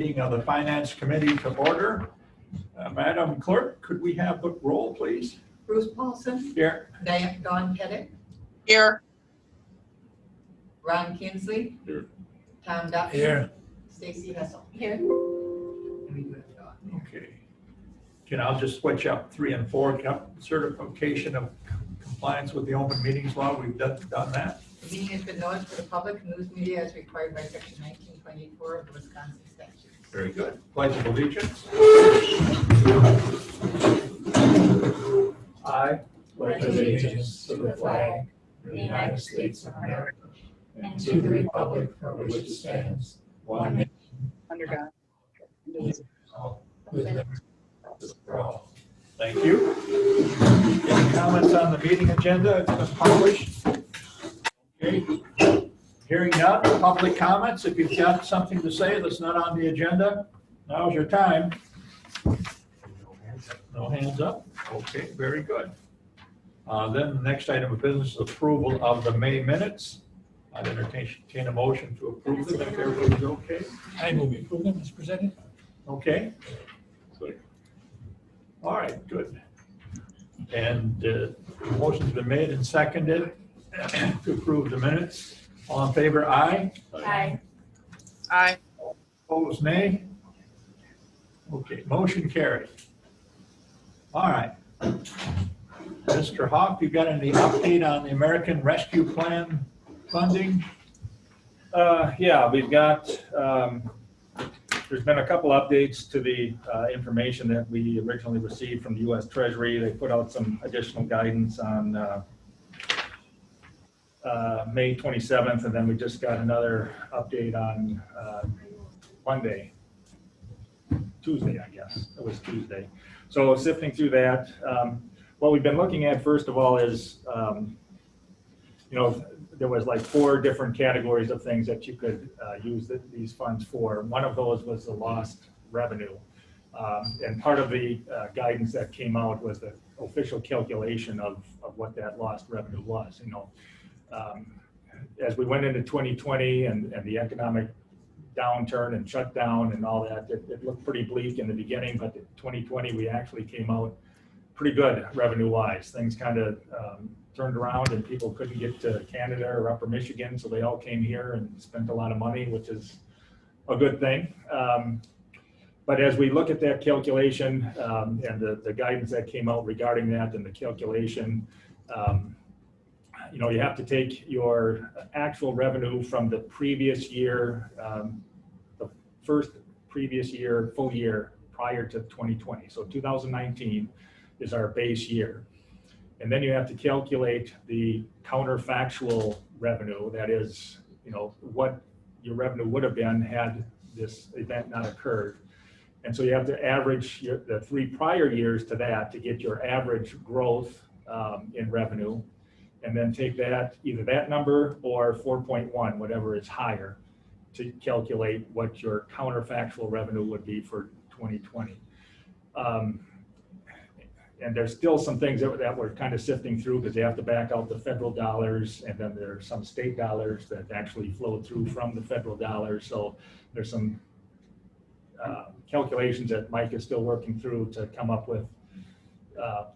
meeting of the Finance Committee to order. Madam Clerk, could we have the roll, please? Bruce Paulson. Here. Dawn Pettit. Here. Ron Kinsley. Here. Tom Duffy. Here. Stacy Hessel. Here. Okay. I'll just switch up 3 and 4. Yep. Certification of compliance with the open meetings law. We've done that. The meeting has been noticed for the public news media as required by section 1924 of the Wisconsin statutes. Very good. Pledge of allegiance. I Pledge allegiance to the flag of the United States of America and to the republic for which it stands, one nation, Under God. with liberty for all. Thank you. Any comments on the meeting agenda? It's been published. Okay. Hearing none, public comments. If you've got something to say that's not on the agenda, now's your time. No hands up? Okay, very good. Then the next item of business is approval of the May minutes. I'd entertain a motion to approve them if everybody's okay. I move we approve them as presented. Okay. Good. All right, good. And motion's been made and seconded to approve the minutes. All in favor, aye. Aye. Aye. Opposed, nay. Okay, motion carried. All right. Mr. Hawk, you got any update on the American Rescue Plan funding? Yeah, we've got, there's been a couple updates to the information that we originally received from the U.S. Treasury. They put out some additional guidance on May 27th, and then we just got another update on Tuesday, I guess. It was Tuesday. So sifting through that, what we've been looking at first of all is, there was like 4 different categories of things that you could use these funds for. One of those was the lost revenue. And part of the guidance that came out was the official calculation of what that lost revenue was. As we went into 2020 and the economic downturn and shutdown and all that, it looked pretty bleak in the beginning, but in 2020 we actually came out pretty good revenue-wise. Things kind of turned around and people couldn't get to Canada or Upper Michigan, so they all came here and spent a lot of money, which is a good thing. But as we look at that calculation and the guidance that came out regarding that and the calculation, you have to take your actual revenue from the previous year, the first previous year, full year prior to 2020. So 2019 is our base year. And then you have to calculate the counterfactual revenue, that is, what your revenue would have been had this event not occurred. And so you have to average the 3 prior years to that to get your average growth in revenue, and then take that, either that number or 4.1, whatever is higher, to calculate what your counterfactual revenue would be for 2020. And there's still some things that we're kind of sifting through because they have to back out the federal dollars, and then there's some state dollars that actually flow through from the federal dollars. So there's some calculations that Mike is still working through to come up with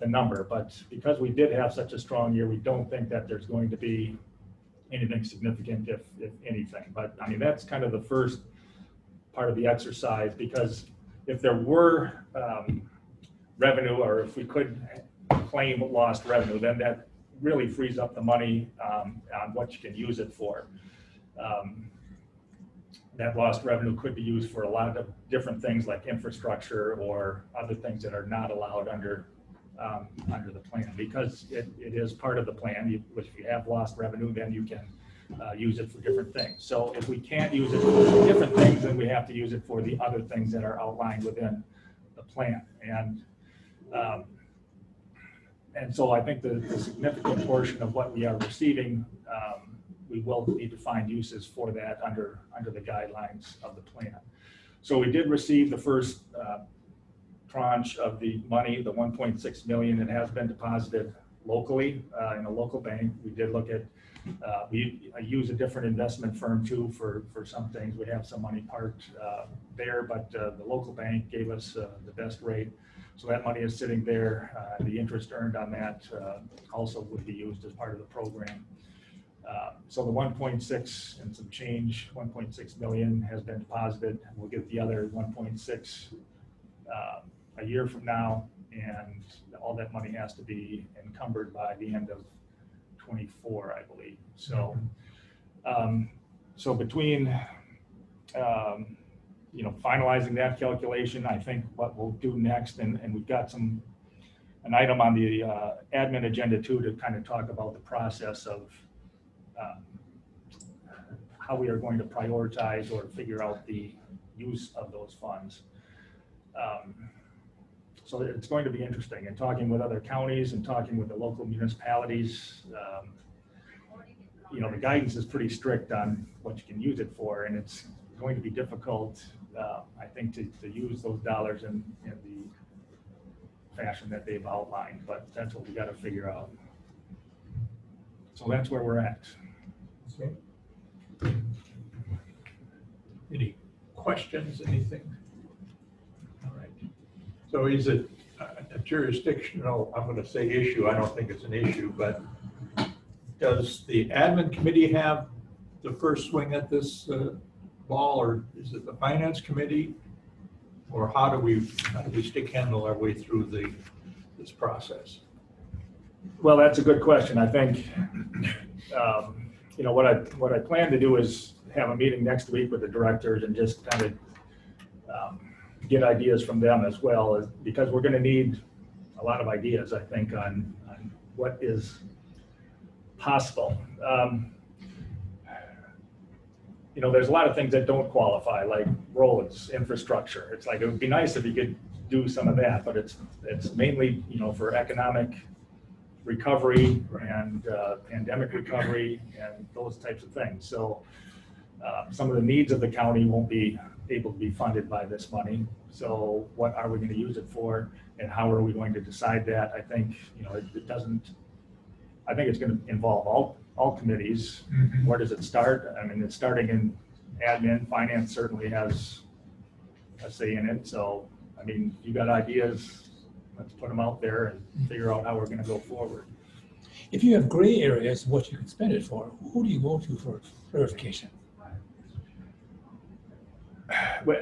the number. But because we did have such a strong year, we don't think that there's going to be anything significant, if anything. But I mean, that's kind of the first part of the exercise, because if there were revenue, or if we could claim lost revenue, then that really frees up the money on what you can use it for. That lost revenue could be used for a lot of different things like infrastructure or other things that are not allowed under the plan, because it is part of the plan. If you have lost revenue, then you can use it for different things. So if we can't use it for different things, then we have to use it for the other things that are outlined within the plan. And so I think the significant portion of what we are receiving, we will need to find uses for that under the guidelines of the plan. So we did receive the first tranche of the money, the 1.6 million. It has been deposited locally in a local bank. We did look at I use a different investment firm too for some things. We have some money parked there, but the local bank gave us the best rate. So that money is sitting there. The interest earned on that also would be used as part of the program. So the 1.6 and some change, 1.6 million has been deposited. We'll get the other 1.6 a year from now, and all that money has to be encumbered by the end of 24, I believe. So, so between finalizing that calculation, I think what we'll do next, and we've got an item on the admin agenda too to kind of talk about the process of how we are going to prioritize or figure out the use of those funds. So it's going to be interesting, and talking with other counties and talking with the local municipalities. The guidance is pretty strict on what you can use it for, and it's going to be difficult, I think, to use those dollars in the fashion that they've outlined, but that's what we got to figure out. So that's where we're at. Okay. Any questions, anything? All right. So is it a jurisdictional, I'm going to say issue, I don't think it's an issue, but does the admin committee have the first swing at this ball, or is it the finance committee? Or how do we stick handle our way through this process? Well, that's a good question. I think, what I plan to do is have a meeting next week with the directors and just kind of get ideas from them as well, because we're going to need a lot of ideas, I think, on what is possible. There's a lot of things that don't qualify, like roads, infrastructure. It's like, it would be nice if you could do some of that, but it's mainly, for economic recovery and pandemic recovery and those types of things. So some of the needs of the county won't be able to be funded by this money. So what are we going to use it for, and how are we going to decide that? I think, it doesn't, I think it's going to involve all committees. Mm-hmm. Where does it start? I mean, it's starting in admin. Finance certainly has a say in it. So, I mean, you got ideas, let's put them out there and figure out how we're going to go forward. If you have gray areas, what you can spend it for, who do you go to for clarification?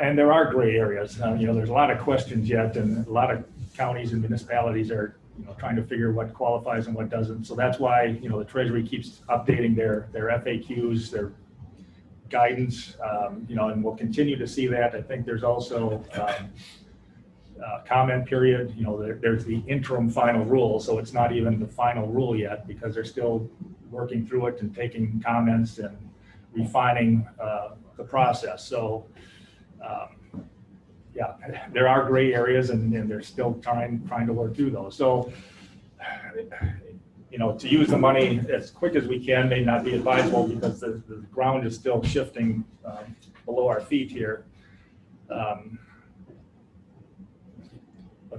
And there are gray areas. There's a lot of questions yet, and a lot of counties and municipalities are trying to figure what qualifies and what doesn't. So that's why the Treasury keeps updating their FAQs, their guidance, and we'll continue to see that. I think there's also comment period. There's the interim final rule, so it's not even the final rule yet because they're still working through it and taking comments and refining the process. So yeah, there are gray areas, and they're still trying to work through those. So to use the money as quick as we can may not be advisable because the ground is still shifting below our feet here. But,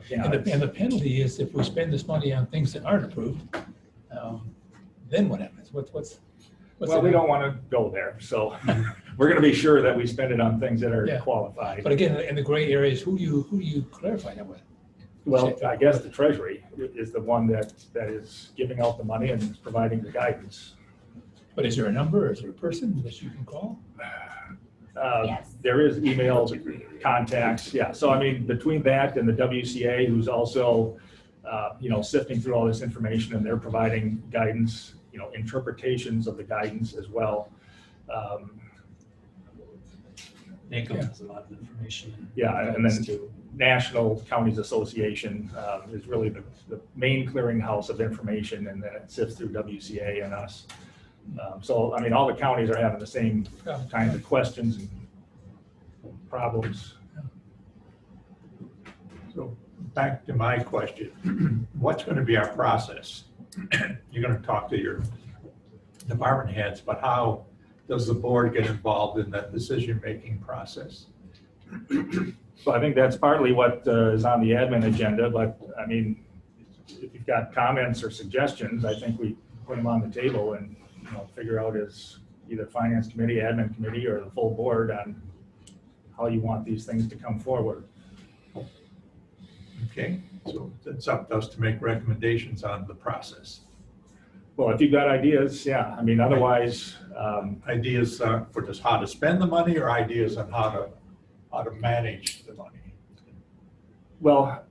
yeah, And the penalty is if we spend this money on things that aren't approved, then what happens? What's well, we don't want to go there. So we're going to be sure that we spend it on things that are qualified. But again, in the gray areas, who do you clarify that with? Well, I guess the Treasury is the one that is giving out the money and is providing the guidance. But is there a number? Is there a person that you can call? Yes. There is emails, contacts. Yeah. So, I mean, between that and the WCA, who's also, sifting through all this information, and they're providing guidance, interpretations of the guidance as well. NACO has a lot of information. Yeah, and then National Counties Association is really the main clearinghouse of information, and then it sifts through WCA and us. So, I mean, all the counties are having the same kinds of questions and problems. So back to my question, what's going to be our process? You're going to talk to your department heads, but how does the board get involved in that decision-making process? So I think that's partly what is on the admin agenda, but I mean, if you've got comments or suggestions, I think we put them on the table and figure out as either finance committee, admin committee, or the full board on how you want these things to come forward. Okay, so it's up to us to make recommendations on the process. Well, if you've got ideas, yeah, I mean, otherwise, Ideas for just how to spend the money, or ideas on how to manage the money? well,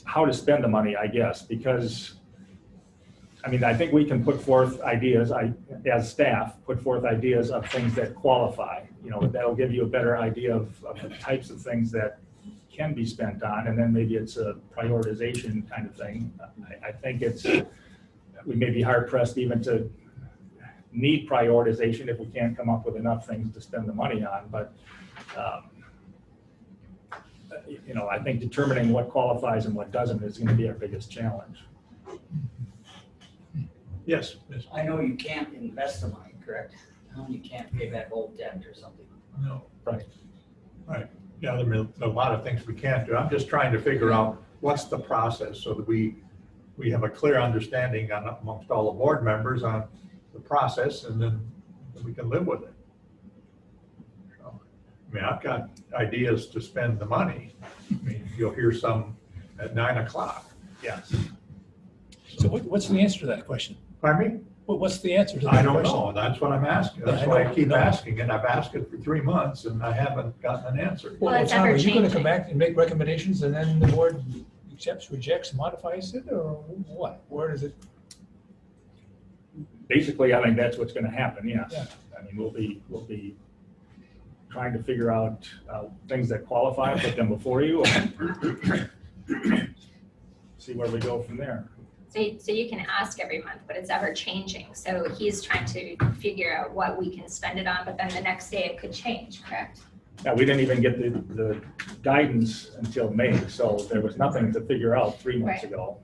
how to spend the money, I guess, because, I mean, I think we can put forth ideas, as staff, put forth ideas of things that qualify, that'll give you a better idea of the types of things that can be spent on, and then maybe it's a prioritization kind of thing. I think we may be hard pressed even to need prioritization if we can't come up with enough things to spend the money on, but I think determining what qualifies and what doesn't is going to be our biggest challenge. Yes. Yes. I know you can't invest the money, correct? You can't pay back old debt or something. No. Right. Right. Yeah, there are a lot of things we can't do. I'm just trying to figure out what's the process so that we have a clear understanding amongst all the board members on the process, and then we can live with it. So, I mean, I've got ideas to spend the money. I mean, you'll hear some at 9 o'clock. Yes. So what's the answer to that question? Pardon me? What's the answer to that I question? don't know. That's what I'm asking. Yeah, That's I why I know. keep No. asking, and I've asked it for 3 months, and I haven't gotten an answer. Well, it's Tom, are you going to ever-changing. come back and make recommendations and then the board accepts, rejects, modifies it, or what? Where does it? Basically, I think that's what's going to happen, yes. Yeah. I mean, we'll be trying to figure out things that qualify, put them before you, and see where we go from there. So you can ask every month, but it's ever changing. So he's trying to figure out what we can spend it on, but then the next day it could change, correct? Yeah, we didn't even get the guidance until May, so there was nothing to figure out 3 months Right. ago.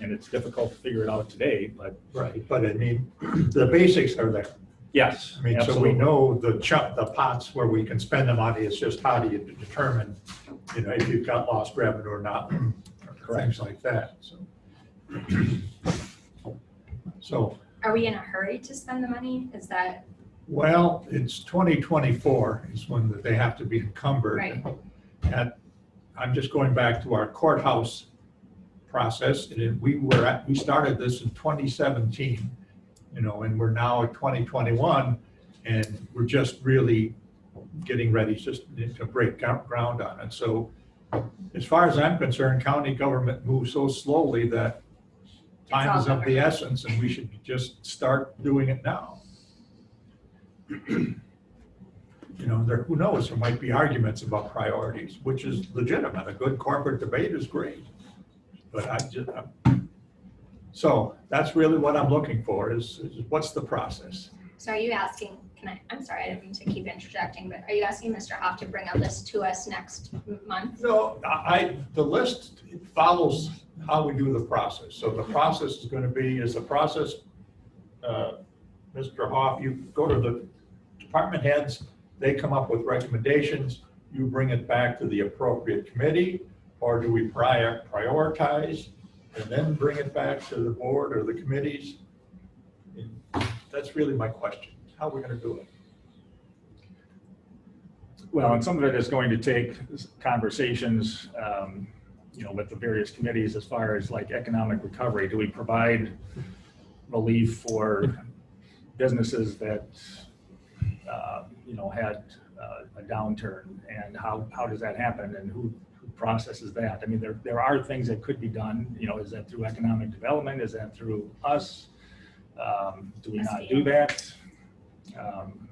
And it's difficult to figure it out today, but Right, but I mean, the basics are there. yes, I mean, so absolutely. we know the pots where we can spend the money. It's just how do you determine, if you've got lost revenue or not, or things like that, so. So, Are we in a hurry to spend the money? Is that well, it's 2024 is when they have to be encumbered. right? And I'm just going back to our courthouse process, and we started this in 2017, and we're now at 2021, and we're just really getting ready just to break ground on it. So as far as I'm concerned, county government moves so slowly that time is of the essence, and we should just start doing it now. Who knows, there might be arguments about priorities, which is legitimate. A good corporate debate is great. But so that's really what I'm looking for is what's the process? So are you asking, I'm sorry, I didn't mean to keep interjecting, but are you asking Mr. Hoff to bring a list to us next month? No, the list follows how we do the process. So the process is going to be, Mr. Hoff, you go to the department heads, they come up with recommendations, you bring it back to the appropriate committee, or do we prioritize and then bring it back to the board or the committees? And that's really my question. How are we going to do it? Well, and some of it is going to take conversations, with the various committees as far as like economic recovery. Do we provide relief for businesses that, had a downturn, and how does that happen, and who processes that? I mean, there are things that could be done. Is that through economic development? Is that through us? Do we not do that?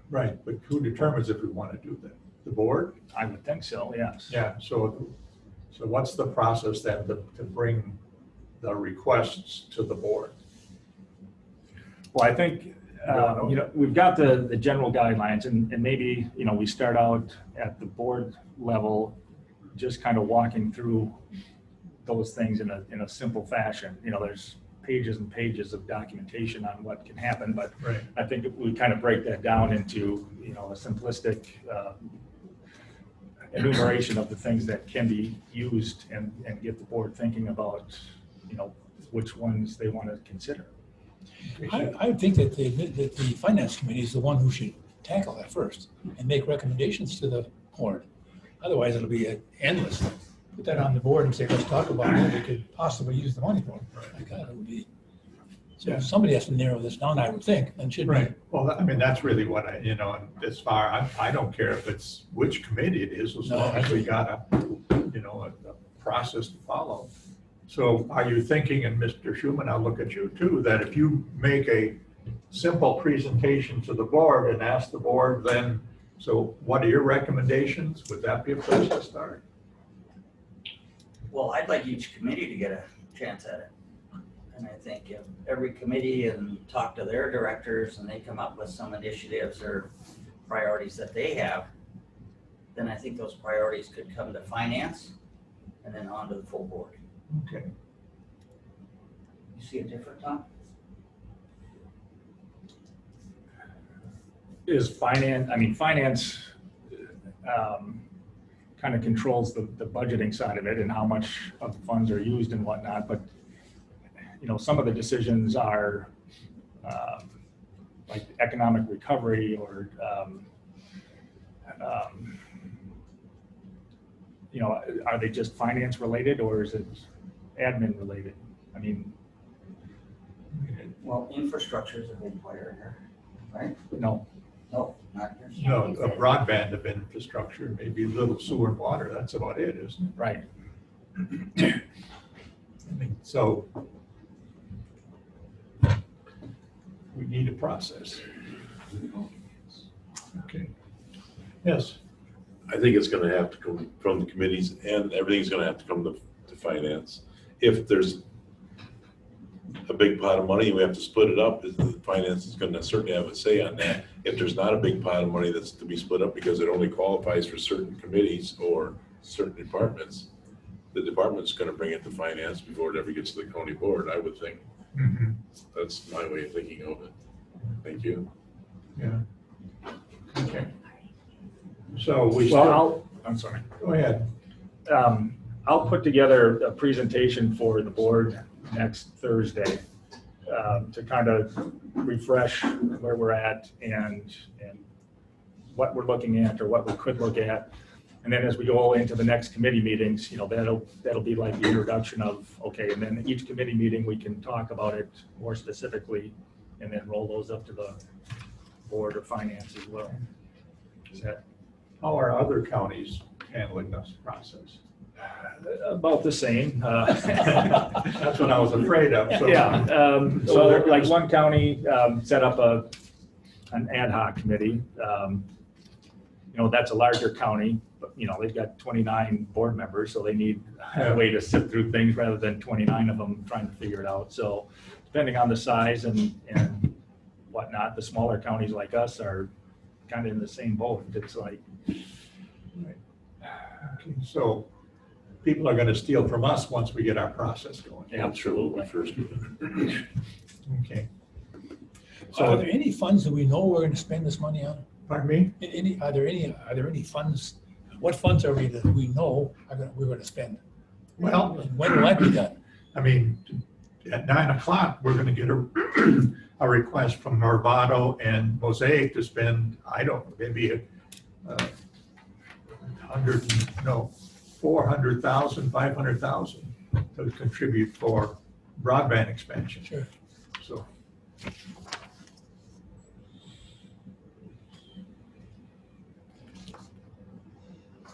Right, but who determines if we want to do that? The board? I would think so, yes. Yeah, so what's the process then to bring the requests to the board? Well, I think, we've got the general guidelines, and maybe, we start out at the board level, just kind of walking through those things in a simple fashion. There's pages and pages of documentation on what can happen, but Right. I think if we kind of break that down into, a simplistic enumeration of the things that can be used and get the board thinking about, which ones they want to consider. I would think that the finance committee is the one who should tackle that first and make recommendations to the board. Otherwise, it'll be endless. Put that on the board and say, let's talk about what we could possibly use the money for. My God, it would be. So Yeah. somebody has to narrow this down, I would think, and should be. Right, well, I mean, that's really what and as far, I don't care if it's which committee it is, as No, long I as we agree. got a process to follow. So are you thinking, and Mr. Schuman, I'll look at you too, that if you make a simple presentation to the board and ask the board then, so what are your recommendations? Would that be a place to start? Well, I'd like each committee to get a chance at it. And I think if every committee and talk to their directors and they come up with some initiatives or priorities that they have, then I think those priorities could come to finance and then on to the full board. Okay, You see it different, Tom? Is finance kind of controls the budgeting side of it and how much of the funds are used and whatnot, but some of the decisions are like economic recovery or are they just finance related or is it admin related? I mean, Well, infrastructure is a big player here, right? no, No, not yours. no, a broadband of infrastructure, maybe a little sewer and water, that's about it, isn't right. it? I mean, so we need a process. Okay. Yes, I think it's gonna have to come from the committees and everything's gonna have to come to finance. If there's a big pot of money, we have to split it up, the finance is gonna certainly have a say on that. If there's not a big pot of money that's to be split up because it only qualifies for certain committees or certain departments, the department's gonna bring it to finance before it ever gets to the county board, I would think. mhm, That's my way of thinking of it. Thank you. yeah. Okay. So we still, Well, I'm sorry. go ahead. I'll put together a presentation for the board next Thursday to kind of refresh where we're at and what we're looking at or what we could look at. And then as we go into the next committee meetings, that'll be like the introduction of, okay, and then each committee meeting, we can talk about it more specifically and then roll those up to the board or finance as well. Is that How are other counties handling this process? about the same? That's what I was afraid of. So. Yeah, So so there- like one county set up an ad hoc committee. That's a larger county, but they've got 29 board members, so they need a way to sift through things rather than 29 of them trying to figure it out. So depending on the size and whatnot, the smaller counties like us are kind of in the same boat. It's like, Okay, so people are going to steal from us once we get our process going. Absolutely. First. Okay. So are there any funds that we know we're going to spend this money on? Pardon me? Are there any funds? What funds are we that we know we're going to spend? Well, And when will that be done? I mean, at 9:00, we're going to get a request from Norvado and Mosaic to spend, I don't know, maybe 400,000, 500,000 to contribute for broadband expansion. Sure. So.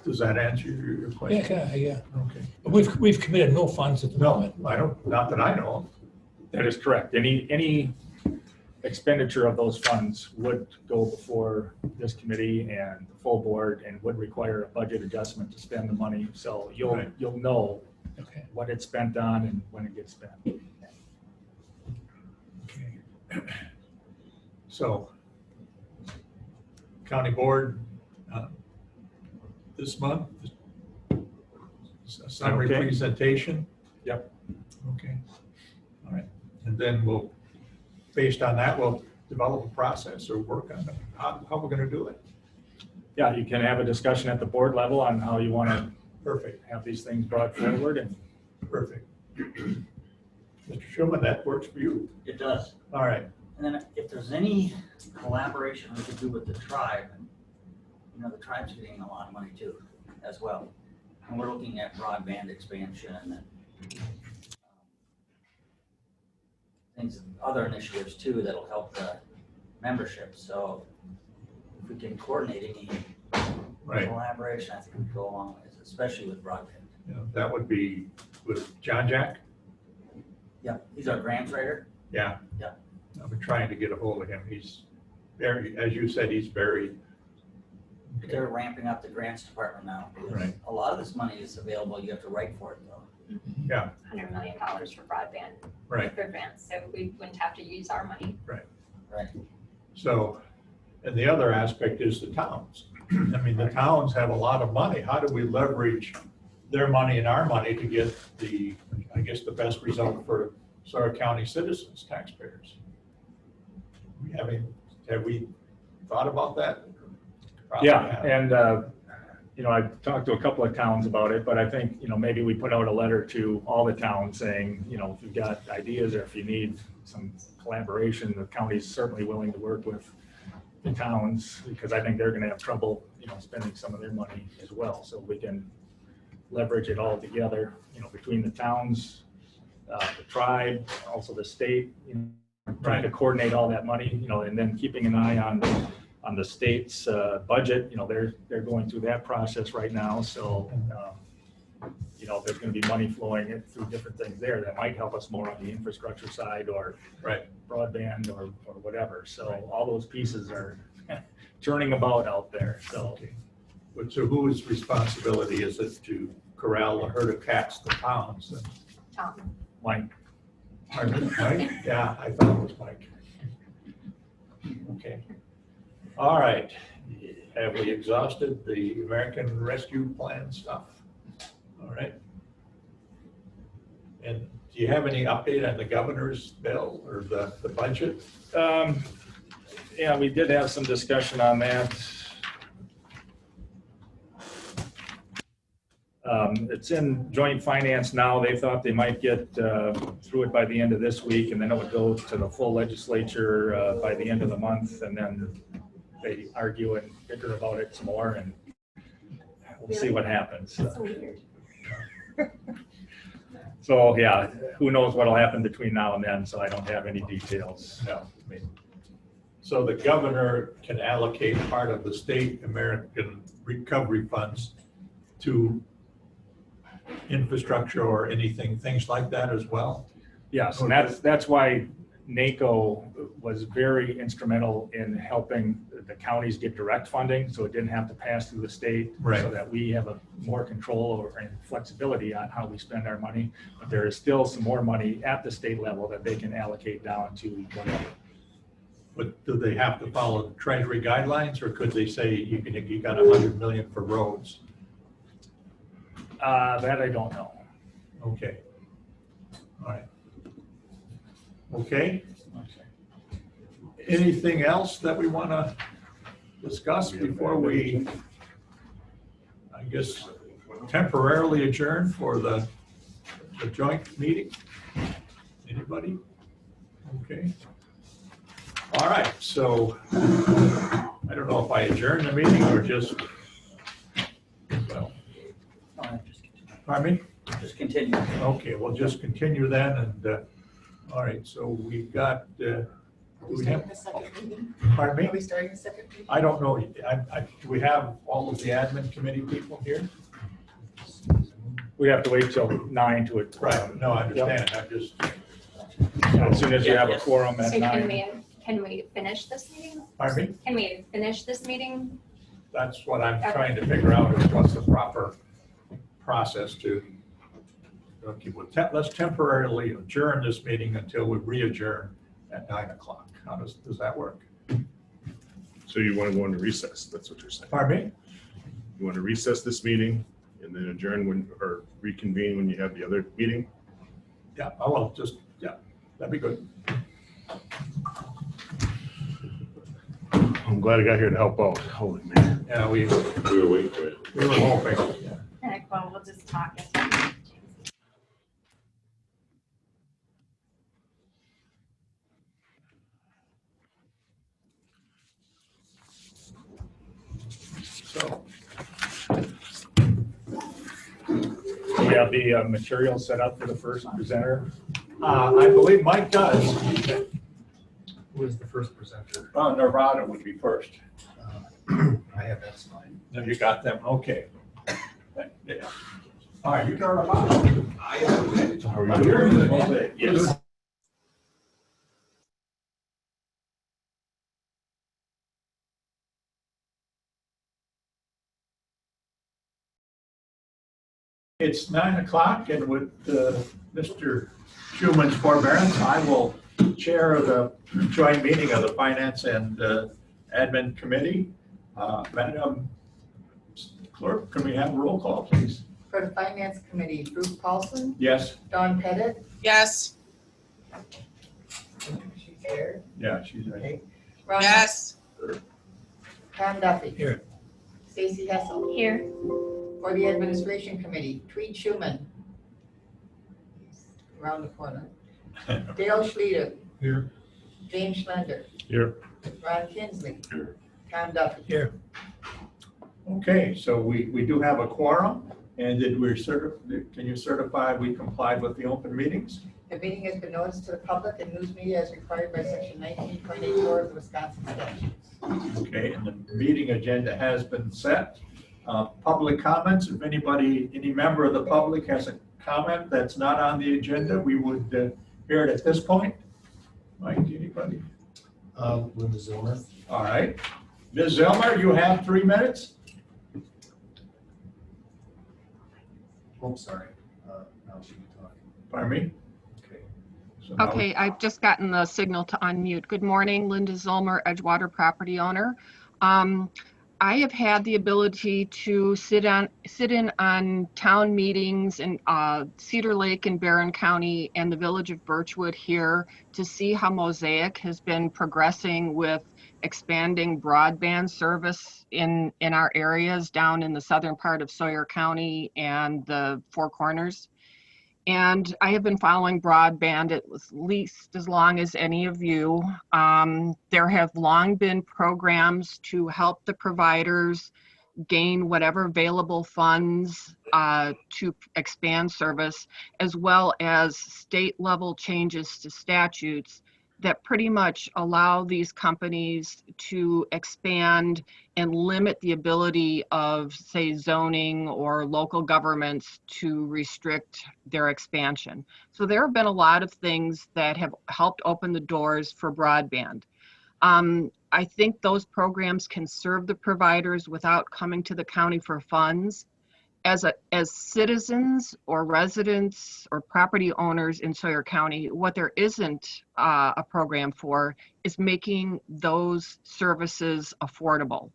Does that answer your question? Yeah. Okay. But we've committed no funds at the No, moment. I don't, not that I know that is correct. Any expenditure of those funds would go before this committee and the full board and would require a budget adjustment to spend the money. So Right. you'll know Okay. what it's spent on and when it gets spent. Okay. So, county board, this month, a summary Okay. presentation? Yep. Okay, all right, and then we'll, based on that, we'll develop a process or work on it, how we're gonna do it. Yeah, you can have a discussion at the board level on how you want to Perfect, have these things brought forward and perfect. Mr. Schuman, that works for you? It does. All right. And then if there's any collaboration we could do with the tribe, the tribe's getting a lot of money too, as well. And we're looking at broadband expansion and things, other initiatives too, that'll help the membership. So if we can coordinate any Right. collaboration, I think we go a long ways, especially with broadband. Yeah, that would be with John Jack? Yeah, he's our grants writer. Yeah. Yeah. I've been trying to get a hold of him. He's very, as you said, he's very. They're ramping up the grants department now. Because Right. a lot of this money is available. You have to write for it though. Yeah. $100 million for broadband. Right. For grants, so we wouldn't have to use our money. Right. So, and the other aspect is the towns. I mean, the towns have a lot of money. How do we leverage their money and our money to get the, I guess, the best result for Sawyer County citizens, taxpayers? Have we thought about that? Probably Yeah, have. and, I've talked to a couple of towns about it, but I think, maybe we put out a letter to all the towns saying, if you've got ideas or if you need some collaboration, the county's certainly willing to work with the towns, because I think they're gonna have trouble, spending some of their money as well. So we can leverage it all together, between the towns, the tribe, also the state, trying to coordinate all that money, and then keeping an eye on the state's budget. They're going through that process right now. So, there's going to be money flowing through different things there that might help us more on the infrastructure side or Right. broadband or whatever. So all those pieces are turning about out there. So. Okay. But so whose responsibility is it to corral the herd of cats, the towns? Tom. Mike. Mike? Yeah, I thought it was Mike. Okay. All right. Have we exhausted the American Rescue Plan stuff? All right. And do you have any update on the governor's bill or the budget? Yeah, we did have some discussion on that. It's in joint finance now. They thought they might get through it by the end of this week, and then it would go to the full legislature by the end of the month, and then they argue and bicker about it some more, and we'll see what happens. So weird. So yeah, who knows what'll happen between now and then, so I don't have any details. No. I mean, so the governor can allocate part of the state American recovery funds to infrastructure or anything, things like that as well? Yes, and that's why NACO was very instrumental in helping the counties get direct funding, so it didn't have to pass through the state. Right. So that we have a more control and flexibility on how we spend our money. But there is still some more money at the state level that they can allocate down to whatever. But do they have to follow the Treasury guidelines, or could they say you got 100 million for roads? That I don't know. Okay. All right. Okay. Anything else that we want to discuss before we, I guess, temporarily adjourn for the joint meeting? Anybody? Okay. All right, so I don't know if I adjourn the meeting or just, well, pardon me? Just continue. Okay, we'll just continue then, and, all right, so we've got, do we have, the second meeting? pardon Are we me? starting the second meeting? I don't know, do we have all of the admin committee people here? We have to wait till 9 to it. Right, no, I understand, I'm just, As soon as you have a Yes. quorum at So 9. can we finish this meeting? pardon me? Can we finish this meeting? That's what I'm trying to figure out, is what's the proper process to, okay, well, let's temporarily adjourn this meeting until we re-adjourn at 9 o'clock. How does that work? So you want to go into recess, that's what you're saying? Pardon me? You want to recess this meeting and then adjourn or reconvene when you have the other meeting? Yeah, I will just, yeah, that'd be good. I'm glad I got here to help out. Holy man. Yeah, we We were waiting for it. were hoping, yeah. Well, we'll just talk. So, We have the material set up for the first presenter. I believe Mike does. Who is the first presenter? Nevada would be first. I have that slide. No, you got them, okay. Yeah. All right, you turn them on. I have. How are I'm you here. doing? Mosaic, yes. It's 9 o'clock, and with Mr. Schumann's forbearance, I will chair the joint meeting of the Finance and Admin Committee. Madam Clerk, can we have a roll call, please? For the Finance Committee, Bruce Paulson, Yes? Dawn Pettit, Yes, she's here. Yeah, she's right. Okay. Ron, yes, Tom Duffy. Here. Stacy Hessel. Here. For the Administration Committee, Tweed Schuman. Around the corner. Dale Schleter. Here. James Schlender. Here. Ron Kinsley. Here. Tom Duffy. Here. Okay, so we do have a quorum, and can you certify we complied with the open meetings? The meeting has been noticed to the public and news media as required by section 19.84 of the Wisconsin statutes. Okay, and the meeting agenda has been set. Public comments, if any member of the public has a comment that's not on the agenda, we would hear it at this point. Mike, anybody? Linda Zilmer. All right. Ms. Zelmer, you have 3 minutes. Oh, sorry. Now she can talk. Pardon me? Okay. So now- okay, I've just gotten the signal to unmute. Good morning, Linda Zilmer, Edgewater property owner. I have had the ability to sit in on town meetings in Cedar Lake and Barron County and the village of Birchwood here to see how Mosaic has been progressing with expanding broadband service in our areas down in the southern part of Sawyer County and the Four Corners. And I have been following broadband at least as long as any of you. There have long been programs to help the providers gain whatever available funds to expand service, as well as state level changes to statutes that pretty much allow these companies to expand and limit the ability of, say, zoning or local governments to restrict their expansion. So there have been a lot of things that have helped open the doors for broadband. I think those programs can serve the providers without coming to the county for funds. As citizens or residents or property owners in Sawyer County, what there isn't a program for is making those services affordable.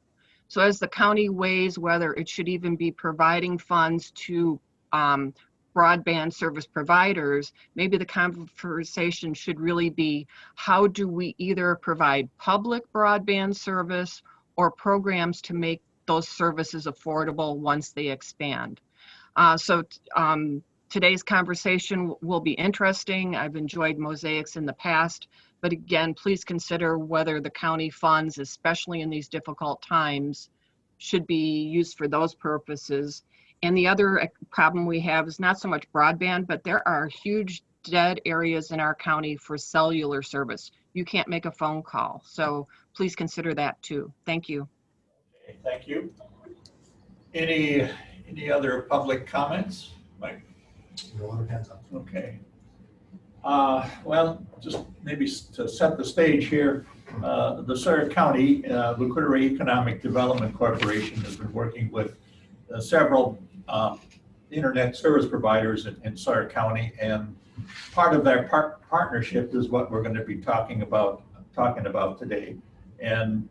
So as the county weighs whether it should even be providing funds to broadband service providers, maybe the conversation should really be, how do we either provide public broadband service or programs to make those services affordable once they expand. Today's conversation will be interesting. I've enjoyed Mosaics in the past, but again, please consider whether the county funds, especially in these difficult times, should be used for those purposes. And the other problem we have is not so much broadband, but there are huge dead areas in our county for cellular service. You can't make a phone call. So please consider that too. Thank you. Okay, thank you. Any other public comments? Mike? No other hands up. Okay. Well, just maybe to set the stage here, the Sawyer County Lucrative Economic Development Corporation has been working with several internet service providers in Sawyer County, and part of their partnership is what we're going to be talking about today. And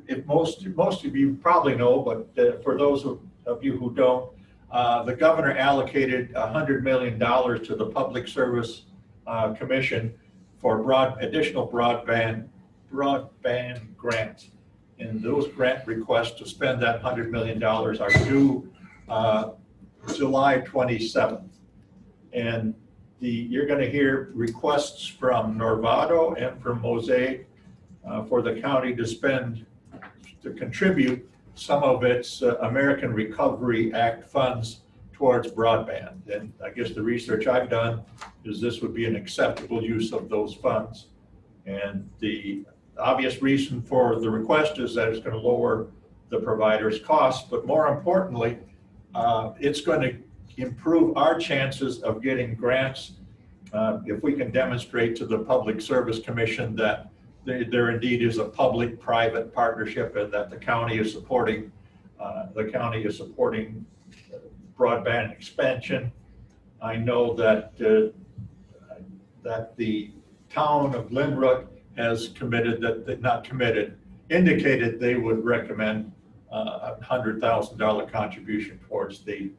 if most of you probably know, but for those of you who don't, the governor allocated $100 million to the Public Service Commission for additional broadband grants. And those grant requests to spend that $100 million are due July 27th. And you're going to hear requests from Norvado and from Mosaic for the county to contribute some of its American Recovery Act funds towards broadband. And I guess the research I've done is this would be an acceptable use of those funds. And the obvious reason for the request is that it's going to lower the provider's costs, but more importantly, it's going to improve our chances of getting grants if we can demonstrate to the Public Service Commission that there indeed is a public-private partnership and that the county is supporting broadband expansion. I know that that the town of Lynbrook has indicated they would recommend a $100,000 contribution towards the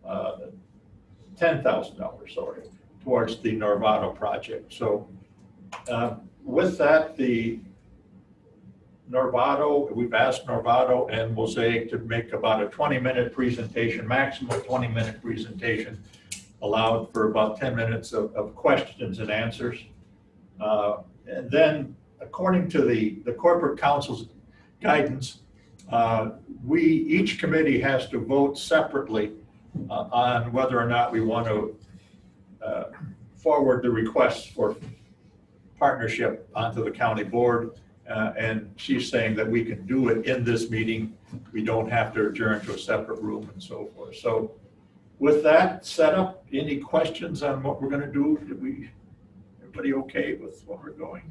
$10,000, sorry, towards the Norvado project. So with that, the Norvado, we've asked Norvado and Mosaic to make about a 20-minute presentation, maximum 20-minute presentation, allowed for about 10 minutes of questions and answers. And then, according to the corporate council's guidance, each committee has to vote separately on whether or not we want to forward the requests for partnership onto the county board. And she's saying that we can do it in this meeting. We don't have to adjourn to a separate room and so forth. So with that set up, any questions on what we're going to do? Everybody okay with what we're going?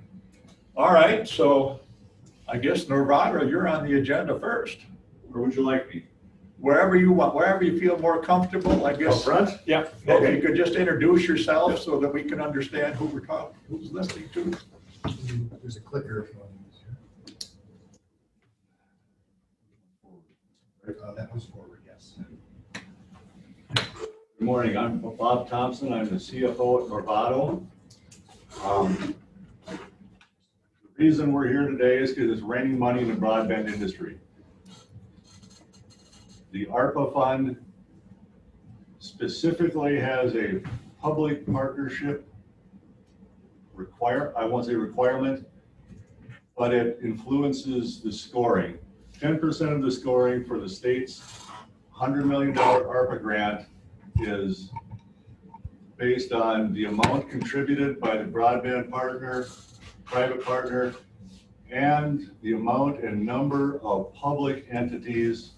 All right, so I guess Norvado, you're on the agenda first. Where would you like me? Wherever you want, wherever you feel more comfortable, I guess. Up front? Yeah. Okay. If you could just introduce yourself so that we can understand who we're talking, who's listening to. There's a clicker if you want to use here. That was forward, yes. Good morning, I'm Bob Thompson. I'm the CFO at Norvado. The reason we're here today is because it's raining money in the broadband industry. The Arpa Fund specifically has a public partnership I won't say requirement, but it influences the scoring. 10% of the scoring for the state's $100 million Arpa grant is based on the amount contributed by the broadband partner, private partner, and the amount and number of public entities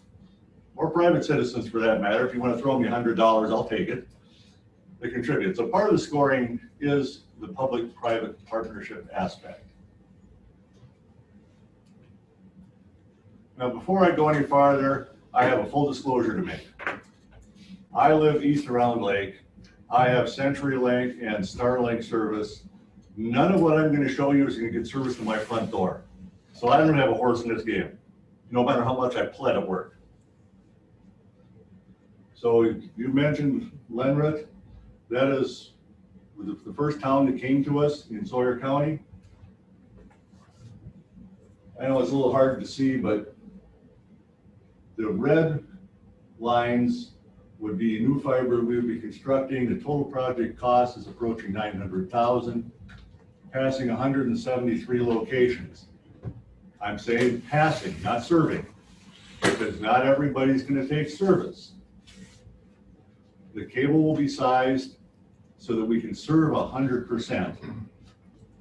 or private citizens for that matter. If you want to throw me $100, I'll take it. They contribute. So part of the scoring is the public-private partnership aspect. Now, before I go any farther, I have a full disclosure to make. I live east of Round Lake. I have CenturyLink and Starlink service. None of what I'm going to show you is going to get service to my front door. So I don't have a horse in this game, no matter how much I pled at work. So you mentioned Lenrit. That is the first town that came to us in Sawyer County. I know it's a little hard to see, but the red lines would be new fiber we would be constructing. The total project cost is approaching $900,000, passing 173 locations. I'm saying passing, not serving, because not everybody's going to take service. The cable will be sized so that we can serve 100%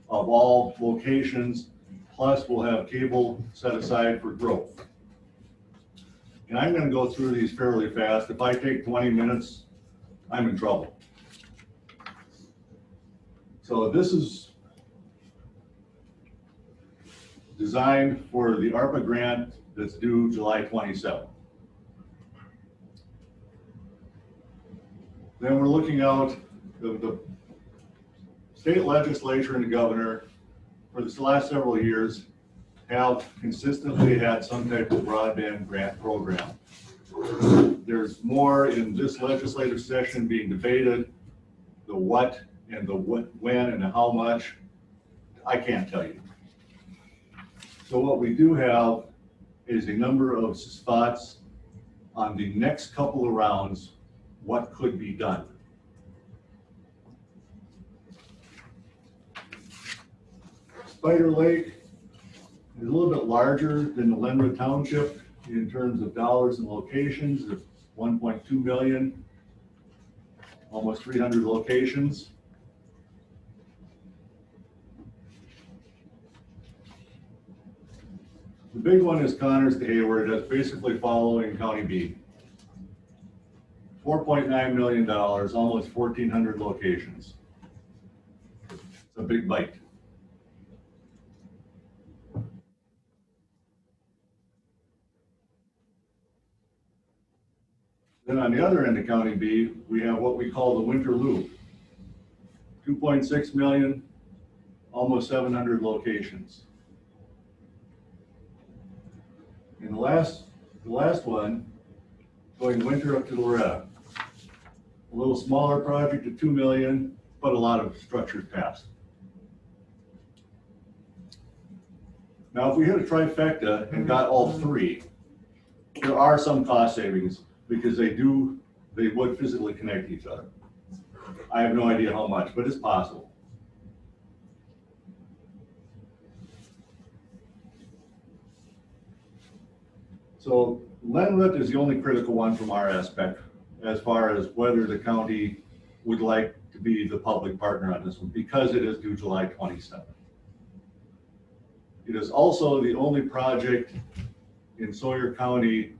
of all locations, plus we'll have cable set aside for growth. And I'm going to go through these fairly fast. If I take 20 minutes, I'm in trouble. So this is designed for the ARPA grant that's due July 27th. Then we're looking out, the state legislature and the governor for the last several years have consistently had some type of broadband grant program. There's more in this legislative session being debated, the what and the when and the how much, I can't tell you. So what we do have is a number of spots on the next couple of rounds, what could be done. Spider Lake is a little bit larger than the Lenwood Township in terms of dollars and locations, of 1.2 million, almost 300 locations. The big one is Connors to Hayward. That's basically following County B. $4.9 million, almost 1,400 locations. It's a big bite. Then on the other end of County B, we have what we call the Winter Loop. 2.6 million, almost 700 locations. And the last one, going Winter up to Loretta. A little smaller project at 2 million, but a lot of structures passed. Now, if we hit a trifecta and got all three, there are some cost savings because they would physically connect each other. I have no idea how much, but it's possible. So Lenroot is the only critical one from our aspect as far as whether the county would like to be the public partner on this one because it is due July 27th. It is also the only project in Sawyer County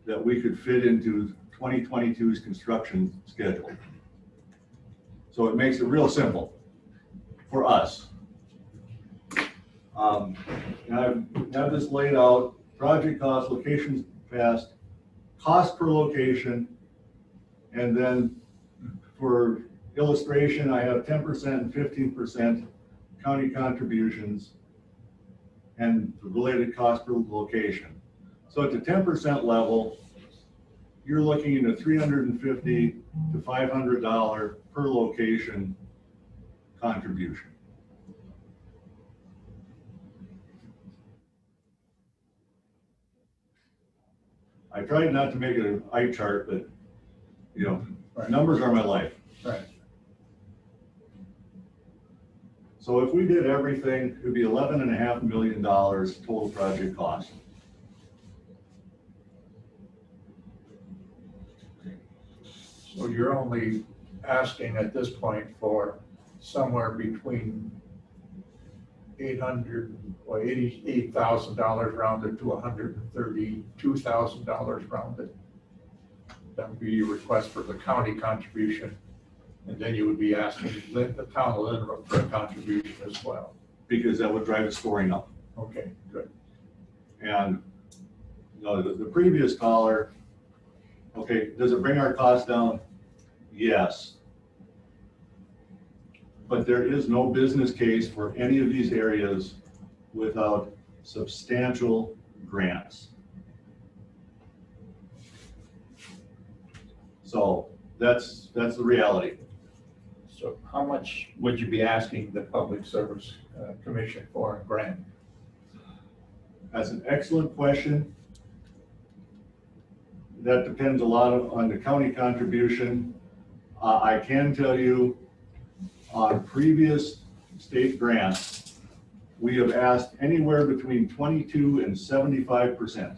that we could fit into 2022's construction schedule. So it makes it real simple for us. And I have this laid out, project cost, locations passed, cost per location, and then for illustration, I have 10% and 15% county contributions and the related cost per location. So at the 10% level, you're looking at a $350 to $500 per location contribution. I tried not to make it an eye chart, but you know, numbers are my life. Right. So if we did everything, it would be $11.5 million total project cost. So you're only asking at this point for somewhere between $88,000 rounded to $132,000 rounded. That would be your request for the county contribution. And then you would be asking the town of Lindenwood for a contribution as well. Because that would drive the scoring up. Okay, good. And you know, the previous caller, okay, does it bring our costs down? Yes. But there is no business case for any of these areas without substantial grants. So that's the reality. So how much would you be asking the Public Service Commission for a grant? That's an excellent question. That depends a lot on the county contribution. I can tell you on previous state grants, we have asked anywhere between 22 and 75%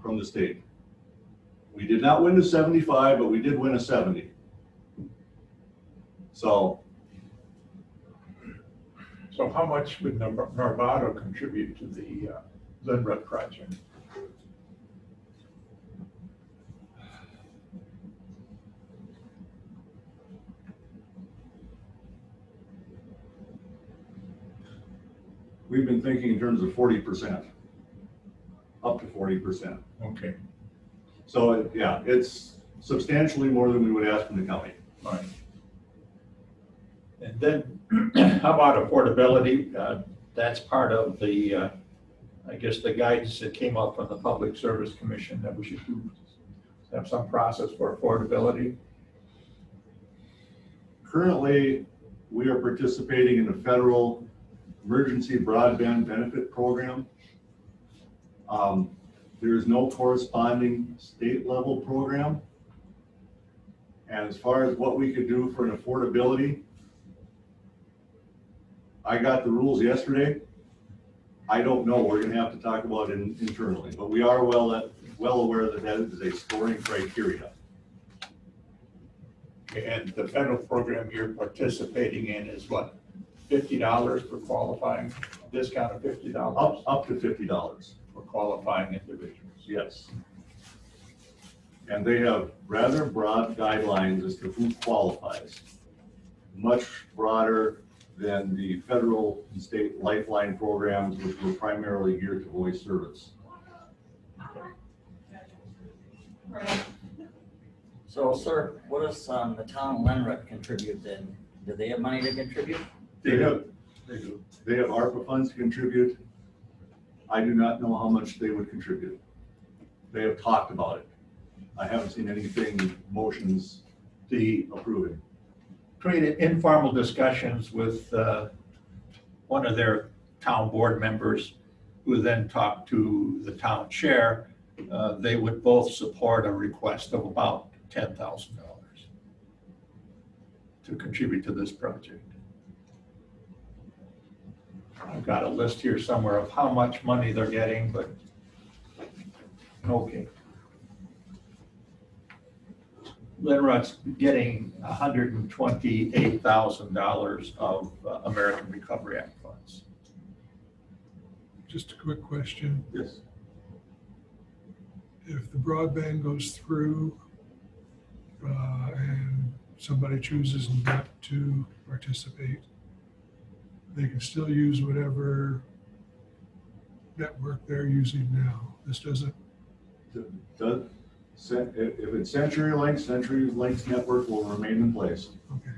from the state. We did not win the 75, but we did win a 70. So how much would Novato contribute to the Lindenwood project? we've been thinking in terms of 40%, up to 40%. Okay, So yeah, it's substantially more than we would ask from the county. all right. And then how about affordability? That's part of the, I guess, the guidance that came up from the Public Service Commission that we should have some process for affordability. Currently, we are participating in the federal emergency broadband benefit program. There is no corresponding state level program. And as far as what we could do for an affordability, I got the rules yesterday. I don't know. We're going to have to talk about it internally, but we are well well aware that that is a scoring criteria. And the federal program you're participating in is what, $50 for qualifying, discount of $50? Up to $50. For qualifying individuals. Yes. And they have rather broad guidelines as to who qualifies. Much broader than the federal and state lifeline programs, which were primarily geared to voice service. So, sir, what does the town of Lenrock contribute then? Do they have money to contribute? They have ARPA funds to contribute. I do not know how much they would contribute. They have talked about it. I haven't seen anything, motions approving. Created informal discussions with one of their town board members, who then talked to the town chair. They would both support a request of about $10,000 to contribute to this project. I've got a list here somewhere of how much money they're getting, but okay. Linrod's getting $128,000 of American Recovery Act funds. Just a quick question. Yes. If the broadband goes through and somebody chooses not to participate, they can still use whatever network they're using now. This doesn't. If it's CenturyLink's network will remain in place. Okay.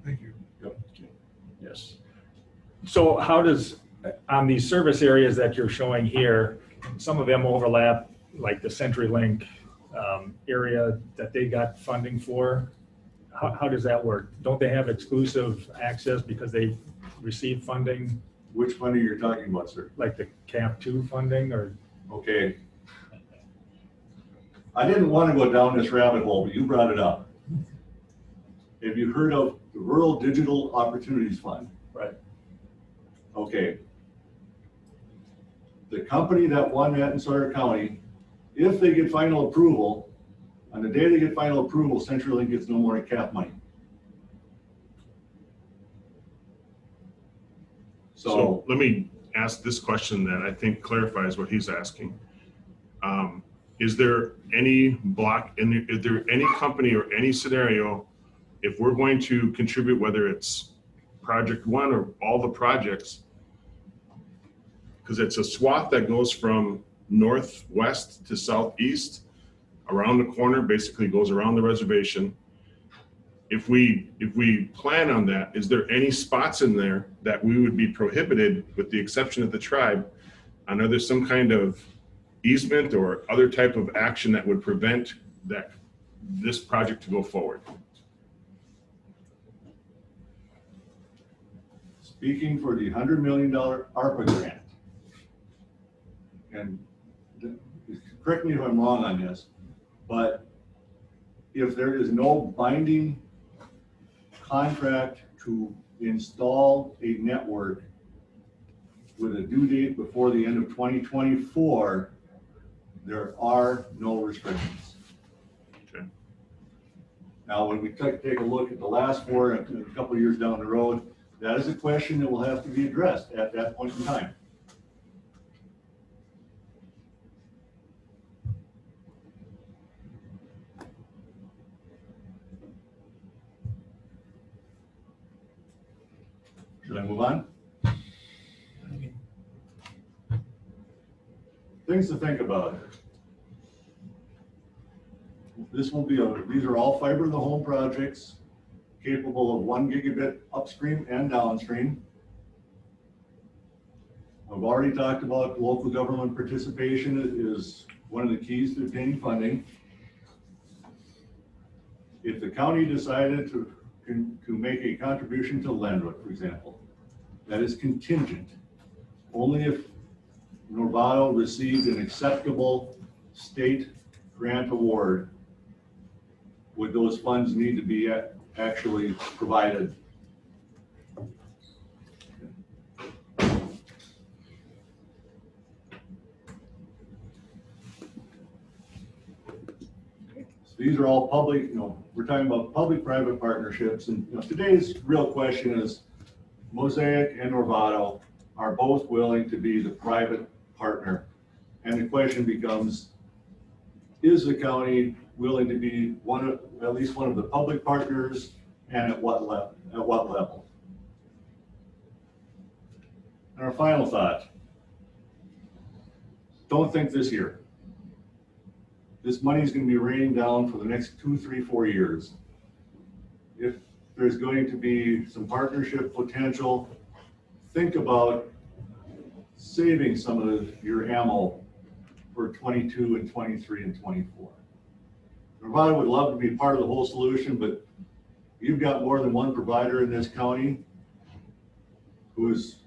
Thank you. Yep. Yes. So how does, on these service areas that you're showing here, some of them overlap, like the CenturyLink area that they got funding for? How does that work? Don't they have exclusive access because they receive funding? Which funding you're talking about, sir? Like the CAP 2 funding or? Okay. I didn't want to go down this rabbit hole, but you brought it up. Have you heard of the Rural Digital Opportunities Fund? Right. Okay. The company that won that in Sawyer County, if they get final approval, on the day they get final approval, CenturyLink gets no more CAP money. So let me ask this question that I think clarifies what he's asking. Is there any is there any company or any scenario, if we're going to contribute, whether it's project one or all the projects, because it's a swath that goes from northwest to southeast, around the corner, basically goes around the reservation. If we plan on that, is there any spots in there that we would be prohibited, with the exception of the tribe, on either some kind of easement or other type of action that would prevent this project to go forward? Speaking for the $100 million ARPA grant, and correct me if I'm wrong on this, but if there is no binding contract to install a network with a due date before the end of 2024, there are no restrictions. Okay. Now, when we take a look at the last four, a couple of years down the road, that is a question that will have to be addressed at that point in time. Should I move on? Things to think about. These are all fiber to the home projects capable of 1 gigabit upstream and downstream. I've already talked about local government participation is one of the keys to obtaining funding. If the county decided to make a contribution to Landrook, for example, that is contingent. Only if Novato received an acceptable state grant award would those funds need to be actually provided. these are all public, we're talking about public-private partnerships, and today's real question is, Mosaic and Norvado are both willing to be the private partner. And the question becomes, is the county willing to be at least one of the public partners, and at what level? And our final thought, don't think this year. This money is going to be raining down for the next 2, 3, 4 years. If there's going to be some partnership potential, think about saving some of your ammo for 22 and 23 and 24. Nevada would love to be part of the whole solution, but you've got more than one provider in this county who is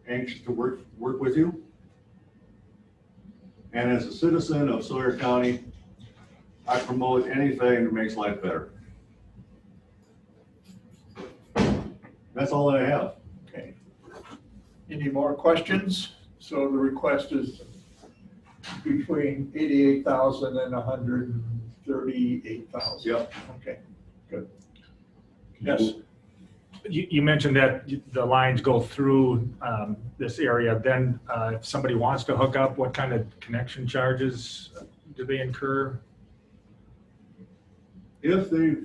anxious to work with you. And as a citizen of Sawyer County, I promote anything that makes life better. That's all that I have. Okay. Any more questions? So the request is between 88,000 and 138,000. Yep. Okay, good. Yes. You mentioned that the lines go through this area. Then if somebody wants to hook up, what kind of connection charges do they incur? If they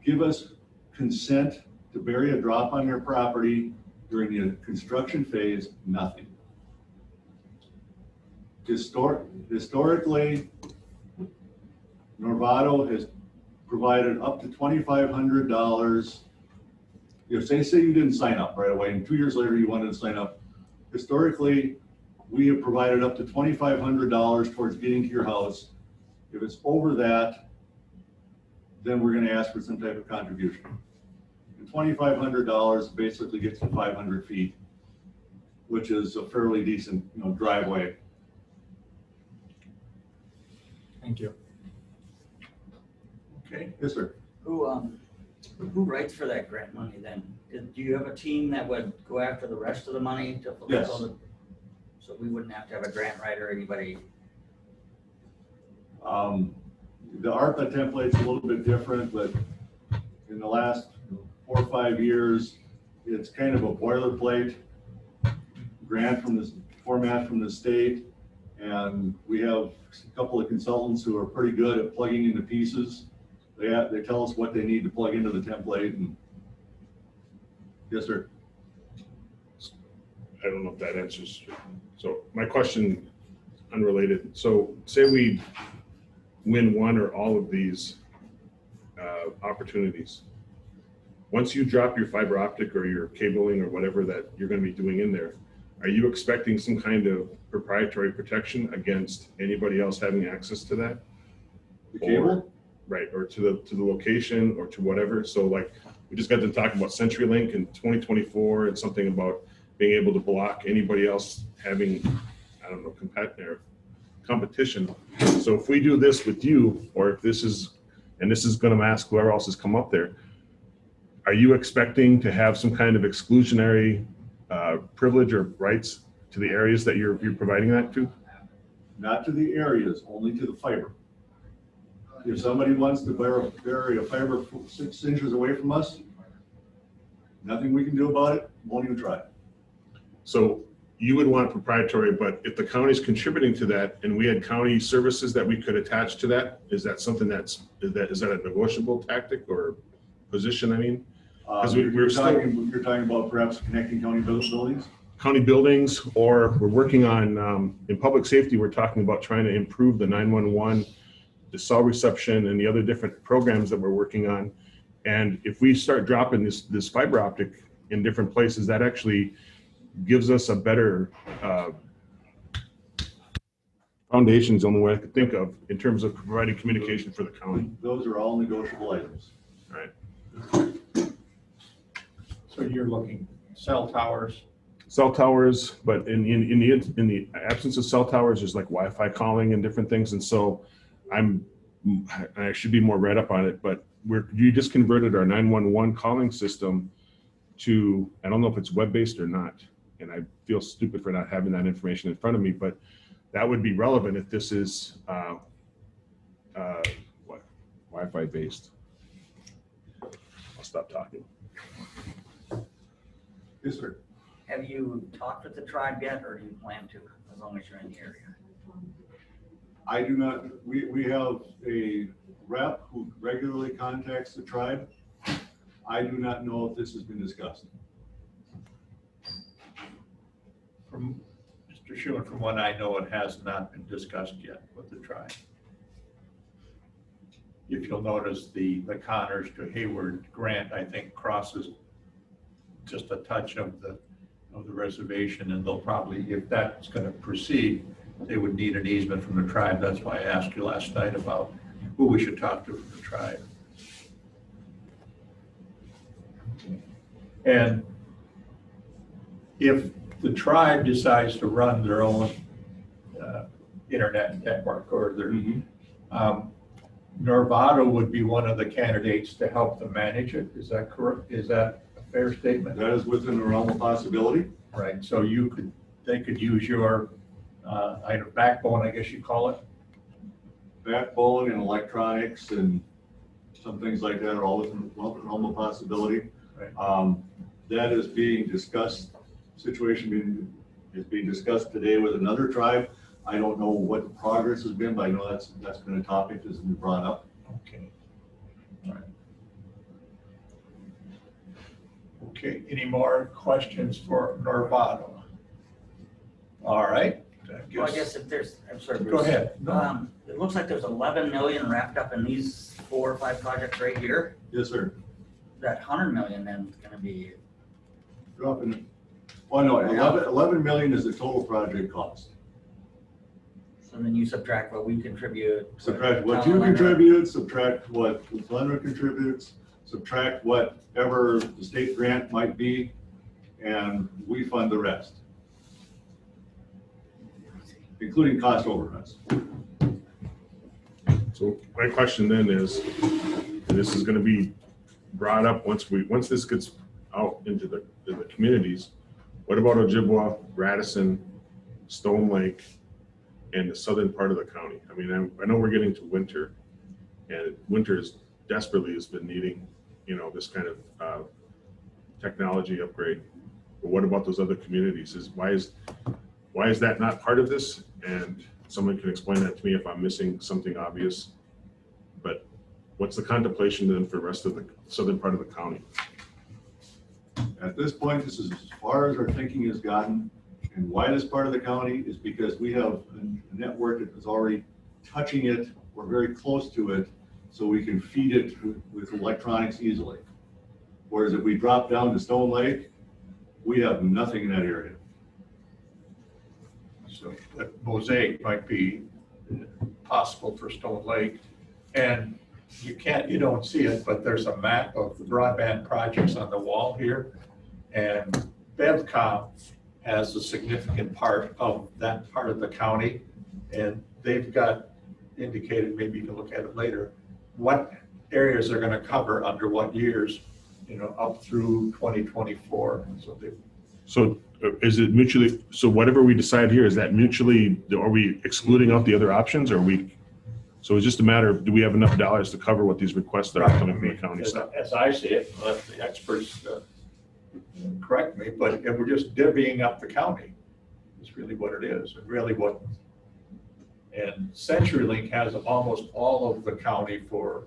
give us consent to bury a drop on their property during the construction phase, nothing. Historically, Norvado has provided up to $2,500. If they say you didn't sign up right away and 2 years later you wanted to sign up, historically, we have provided up to $2,500 towards getting to your house. If it's over that, then we're going to ask for some type of contribution. And $2,500 basically gets you 500 feet, which is a fairly decent, driveway. Thank you. Okay. Yes, sir. Who writes for that grant money then? Do you have a team that would go after the rest of the money to fulfill Yes. So we wouldn't have to have a grant writer or anybody? The ARPA template's a little bit different, but in the last 4 or 5 years, it's kind of a boilerplate grant from this format from the state. And we have a couple of consultants who are pretty good at plugging into pieces. They tell us what they need to plug into the template. And yes, sir. I don't know if that answers. So my question, unrelated. So say we win one or all of these opportunities. Once you drop your fiber optic or your cabling or whatever that you're going to be doing in there, are you expecting some kind of proprietary protection against anybody else having access to that? The cable? Right, or to the location or to whatever. So like we just got to talk about CenturyLink in 2024 and something about being able to block anybody else having, I don't know, competition. So if we do this with you, or if this is going to ask whoever else has come up there, are you expecting to have some kind of exclusionary privilege or rights to the areas that you're providing that to? Not to the areas, only to the fiber. If somebody wants to bury a fiber 6 inches away from us, nothing we can do about it, won't even try. So you would want proprietary, but if the county's contributing to that and we had county services that we could attach to that, is that something is that a negotiable tactic or position? I mean, because you're talking about perhaps connecting county buildings? County buildings, or we're working on, in public safety, we're talking about trying to improve the 911, the cell reception, and the other different programs that we're working on. And if we start dropping this fiber optic in different places, that actually gives us a better foundation, is the only way I could think of, in terms of providing communication for the county. Those are all negotiable items. All right. So you're looking cell towers? Cell towers, but in the absence of cell towers, there's like Wi-Fi calling and different things. And so I should be more read up on it, but you just converted our 911 calling system to, I don't know if it's web-based or not, and I feel stupid for not having that information in front of me, but that would be relevant if this is Wi-Fi based. I'll stop talking. Yes, sir. Have you talked with the tribe yet, or do you plan to, as long as you're in the area? I do not, we have a rep who regularly contacts the tribe. I do not know if this has been discussed. From Mr. Schuman, from what I know, it has not been discussed yet with the tribe. If you'll notice, the Connors to Hayward grant, I think, crosses just a touch of the reservation, and they'll probably, if that's going to proceed, they would need an easement from the tribe. That's why I asked you last night about who we should talk to from the tribe. And if the tribe decides to run their own internet network, or their Norvado would be one of the candidates to help them manage it. Is that correct? Is that a fair statement? That is within the realm of possibility. Right. So they could use your backbone, I guess you call it. Backbone and electronics and some things like that are all within the realm of possibility. Right. That is being discussed. Situation is being discussed today with another tribe. I don't know what the progress has been, but I know that's been a topic that's been brought up. Okay. All right. Okay. Any more questions for Norvado? All right. Well, I guess if there's, I'm sorry, Bruce. Go ahead. No. It looks like there's 11 million wrapped up in these 4 or 5 projects right here. Yes, sir. That 100 million then is gonna be, Dropping. Well, no, 11 million is the total project cost. so then you subtract what we contribute. Subtract what you contribute, subtract what Glenwood contributes, subtract whatever the state grant might be, and we fund the rest, including cost overruns. So my question then is, and this is going to be brought up once this gets out into the communities. What about Ojibwa, Radisson, Stone Lake, and the southern part of the county? I mean, I know we're getting to winter, and winter is desperately has been needing, this kind of technology upgrade. But what about those other communities? Why is that not part of this? And someone can explain that to me if I'm missing something obvious. But what's the contemplation then for the rest of the southern part of the county? At this point, this is as far as our thinking has gotten, and why this part of the county is because we have a network that is already touching it, or very close to it, so we can feed it with electronics easily. Whereas if we drop down to Stone Lake, we have nothing in that area. So that Mosaic might be possible for Stone Lake. And you don't see it, but there's a map of the broadband projects on the wall here. And BevCom has a significant part of that part of the county. And they've got indicated, maybe you can look at it later, what areas they're going to cover under what years, up through 2024. So is it mutually, so whatever we decide here, is that mutually, are we excluding out the other options, or so it's just a matter of, do we have enough dollars to cover what these requests that are coming from the county side? As I see it, let the experts correct me, but we're just divvying up the county. It's really what it is, and CenturyLink has almost all of the county for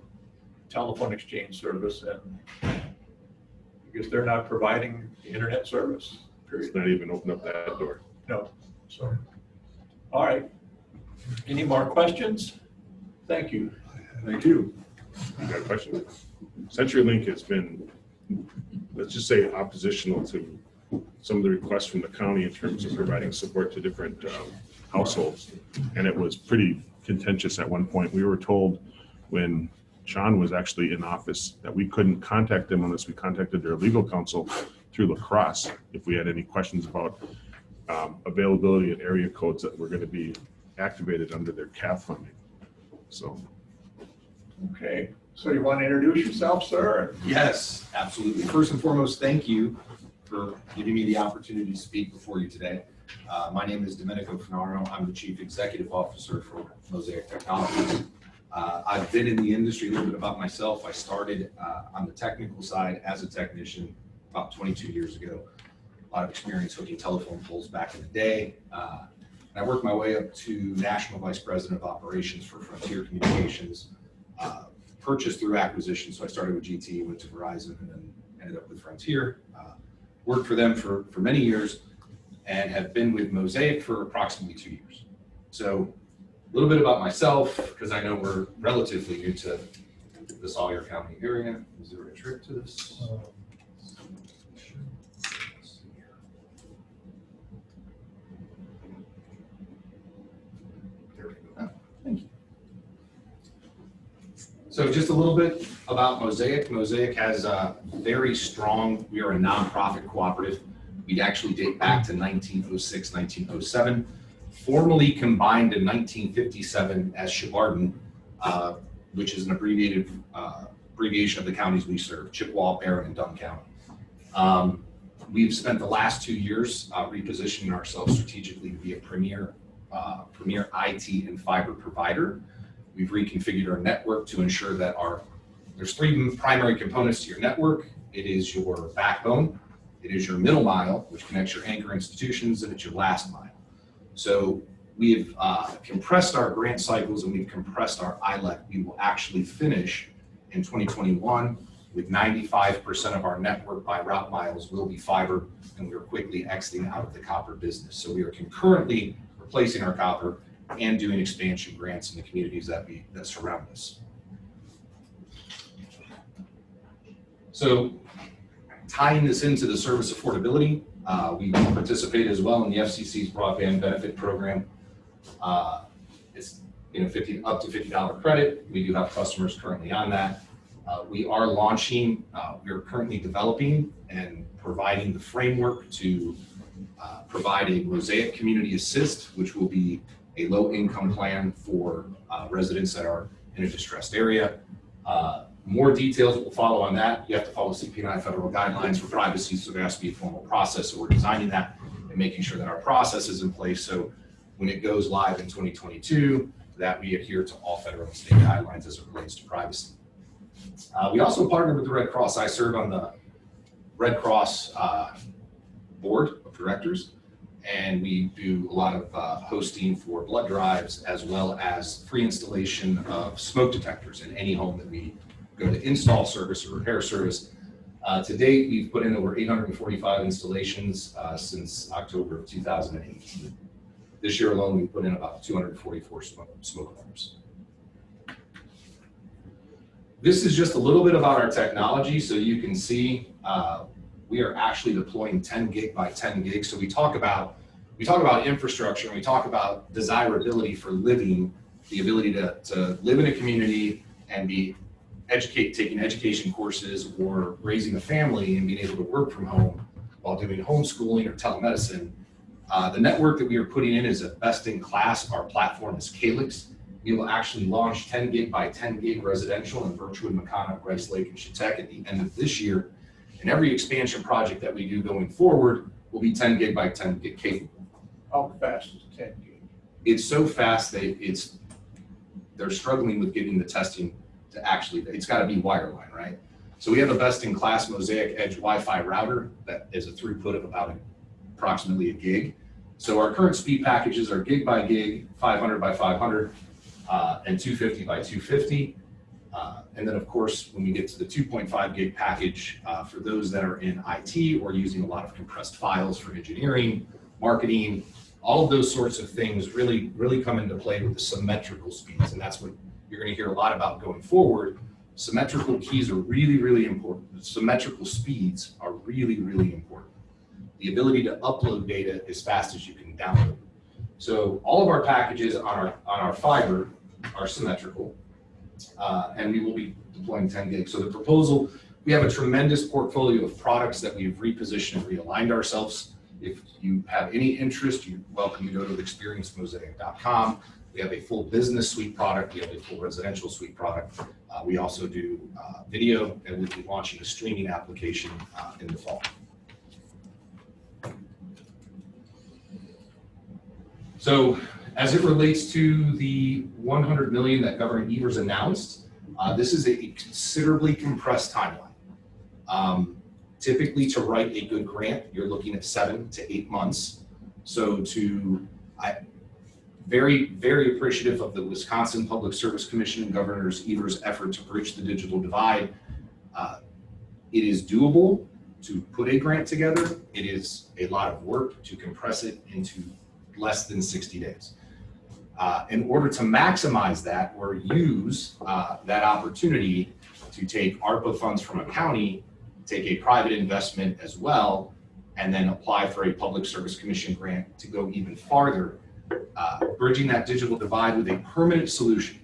telephone exchange service, and because they're not providing the internet service. It's not even open up that door. No. So, all right. Any more questions? Thank you. Thank you. I got a question. CenturyLink has been, let's just say, oppositional to some of the requests from the county in terms of providing support to different households. And it was pretty contentious at one point. We were told when Sean was actually in office that we couldn't contact them unless we contacted their legal counsel through La Crosse if we had any questions about availability and area codes that were going to be activated under their CAF funding. So. Okay. So you want to introduce yourself, sir? Yes, absolutely. First and foremost, thank you for giving me the opportunity to speak before you today. My name is Domenico Finaro. I'm the Chief Executive Officer for Mosaic Technologies. I've been in the industry, a little bit about myself. I started on the technical side as a technician about 22 years ago. A lot of experience hooking telephone poles back in the day. I worked my way up to National Vice President of Operations for Frontier Communications, purchased through acquisition. So I started with GT, went to Verizon, and then ended up with Frontier. Worked for them for many years and have been with Mosaic for approximately 2 years. So a little bit about myself, because I know we're relatively new to the Sawyer County area. Is there a trick to this? There we go. Thank you. So just a little bit about Mosaic. Mosaic has a very strong, we are a nonprofit cooperative. We actually date back to 1906, 1907. Formally combined in 1957 as Shevardin, which is an abbreviation of the counties we serve, Chippewa, Barron, and Dunn County. We've spent the last 2 years repositioning ourselves strategically to be a premier IT and fiber provider. We've reconfigured our network to ensure that there's 3 primary components to your network. It is your backbone, it is your middle mile, which connects your anchor institutions, and it's your last mile. So we've compressed our grant cycles and we've compressed our ILEC. We will actually finish in 2021 with 95% of our network by route miles will be fiber, and we are quickly exiting out of the copper business. So we are concurrently replacing our copper and doing expansion grants in the communities that surround us. So tying this into the service affordability, we participate as well in the FCC's Broadband Benefit Program. It's up to $50 credit. We do have customers currently on that. We are launching, we are currently developing and providing the framework to provide a Mosaic Community Assist, which will be a low-income plan for residents that are in a distressed area. More details will follow on that. You have to follow CP&I federal guidelines for privacy, so there has to be a formal process. So we're designing that and making sure that our process is in place. So when it goes live in 2022, that we adhere to all federal and state guidelines as it relates to privacy. We also partnered with the Red Cross. I serve on the Red Cross board of directors, and we do a lot of hosting for blood drives, as well as free installation of smoke detectors in any home that we go to install service or repair service. To date, we've put in over 845 installations since October of 2018. This year alone, we've put in about 244 smoke alarms. This is just a little bit about our technology, so you can see we are actually deploying 10 gig by 10 gig. So we talk about infrastructure, and we talk about desirability for living, the ability to live in a community and be taking education courses or raising a family and being able to work from home while doing homeschooling or telemedicine. The network that we are putting in is a best in class. Our platform is Calyx. We will actually launch 10 gig by 10 gig residential in Birchwood, McConnell, Rice Lake, and Chetek at the end of this year. And every expansion project that we do going forward will be 10 gig by 10 gig capable. How fast is 10 gig? It's so fast that they're struggling with getting the testing to actually, it's got to be wireline, right? So we have a best-in-class Mosaic Edge Wi-Fi router that is a throughput of about approximately a gig. So our current speed packages are gig by gig, 500 by 500, and 250 by 250. And then of course, when we get to the 2.5 gig package, for those that are in IT or using a lot of compressed files for engineering, marketing, all of those sorts of things really come into play with the symmetrical speeds. And that's what you're going to hear a lot about going forward. Symmetrical keys are really important. Symmetrical speeds are really important. The ability to upload data as fast as you can download. So all of our packages on our fiber are symmetrical, and we will be deploying 10 gigs. So the proposal, we have a tremendous portfolio of products that we've repositioned and realigned ourselves. If you have any interest, you're welcome to go to experiencemosaic.com. We have a full business suite product. We have a full residential suite product. We also do video, and we'll be launching a streaming application in the fall. So As it relates to the 100 million that Governor Evers announced, this is a considerably compressed timeline. Typically, to write a good grant, you're looking at 7 to 8 months. So very, very appreciative of the Wisconsin Public Service Commission and Governor Evers' effort to bridge the digital divide. It is doable to put a grant together. It is a lot of work to compress it into less than 60 days. In order to maximize that or use that opportunity to take ARPA funds from a county, take a private investment as well, and then apply for a Public Service Commission grant to go even farther, bridging that digital divide with a permanent solution.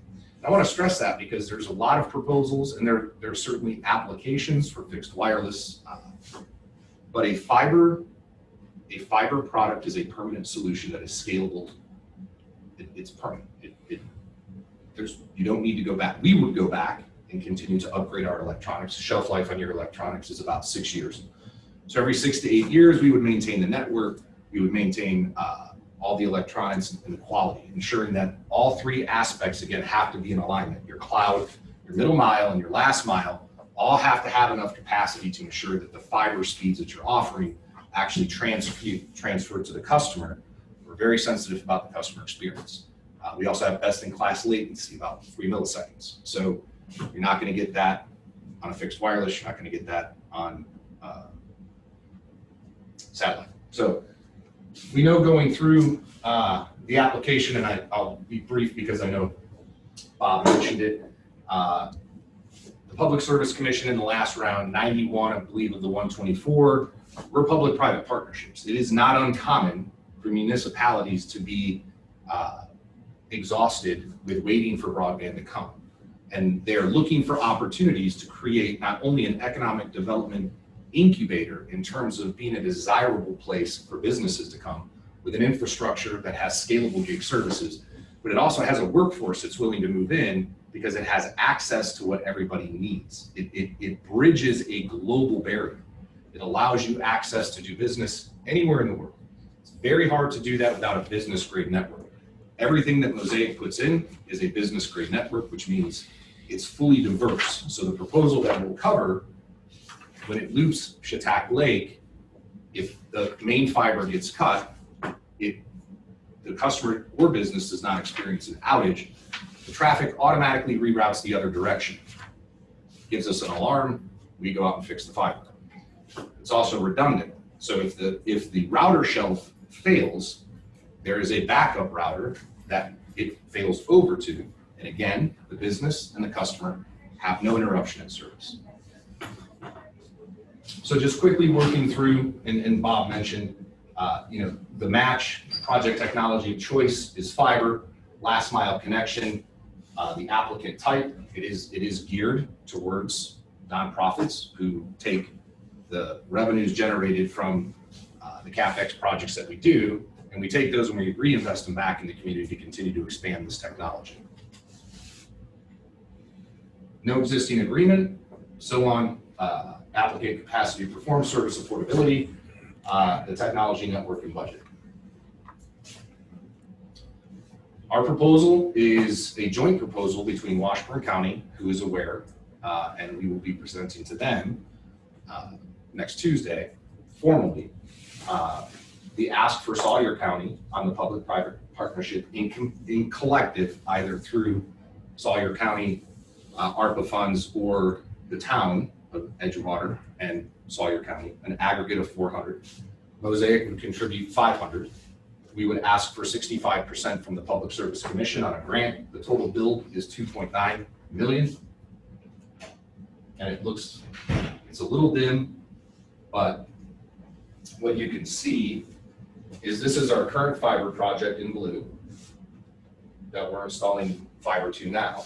I want to stress that because there's a lot of proposals and there are certainly applications for fixed wireless, but a fiber product is a permanent solution that is scalable. It's permanent. You don't need to go back. We would go back and continue to upgrade our electronics. Shelf life on your electronics is about 6 years. So every 6 to 8 years, we would maintain the network. We would maintain all the electronics and the quality, ensuring that all three aspects, again, have to be in alignment. Your cloud, your middle mile, and your last mile all have to have enough capacity to ensure that the fiber speeds that you're offering actually transfer to the customer. We're very sensitive about the customer experience. We also have best-in-class latency, about 3 milliseconds. So you're not going to get that on a fixed wireless. You're not going to get that on satellite. So we know going through the application, and I'll be brief because I know Bob mentioned it. The Public Service Commission in the last round, 91, I believe, of the 124, were public-private partnerships. It is not uncommon for municipalities to be exhausted with waiting for broadband to come. And they're looking for opportunities to create not only an economic development incubator in terms of being a desirable place for businesses to come with an infrastructure that has scalable gig services, but it also has a workforce that's willing to move in because it has access to what everybody needs. It bridges a global barrier. It allows you access to do business anywhere in the world. It's very hard to do that without a business grade network. Everything that Mosaic puts in is a business grade network, which means it's fully diverse. So the proposal that we'll cover, when it loops Chautauqua Lake, if the main fiber gets cut, the customer or business does not experience an outage, the traffic automatically reroutes the other direction. Gives us an alarm, we go out and fix the fiber. It's also redundant. So if the router shelf fails, there is a backup router that it fails over to. And again, the business and the customer have no interruption in service. So just quickly working through, and Bob mentioned, the match project technology of choice is fiber, last mile connection. The applicant type, it is geared towards nonprofits who take the revenues generated from the CapEx projects that we do, and we take those and we reinvest them back in the community to continue to expand this technology. No existing agreement, so on applicant capacity to perform, service affordability, the technology network and budget. Our proposal is a joint proposal between Washburn County, who is aware, and we will be presenting to them next Tuesday, formally, the ask for Sawyer County on the public-private partnership in collective, either through Sawyer County ARPA funds or the town of Edgewater and Sawyer County, an aggregate of 400. Mosaic would contribute 500. We would ask for 65% from the Public Service Commission on a grant. The total bill is 2.9 million. And it's a little dim, but what you can see is this is our current fiber project in blue that we're installing fiber to now.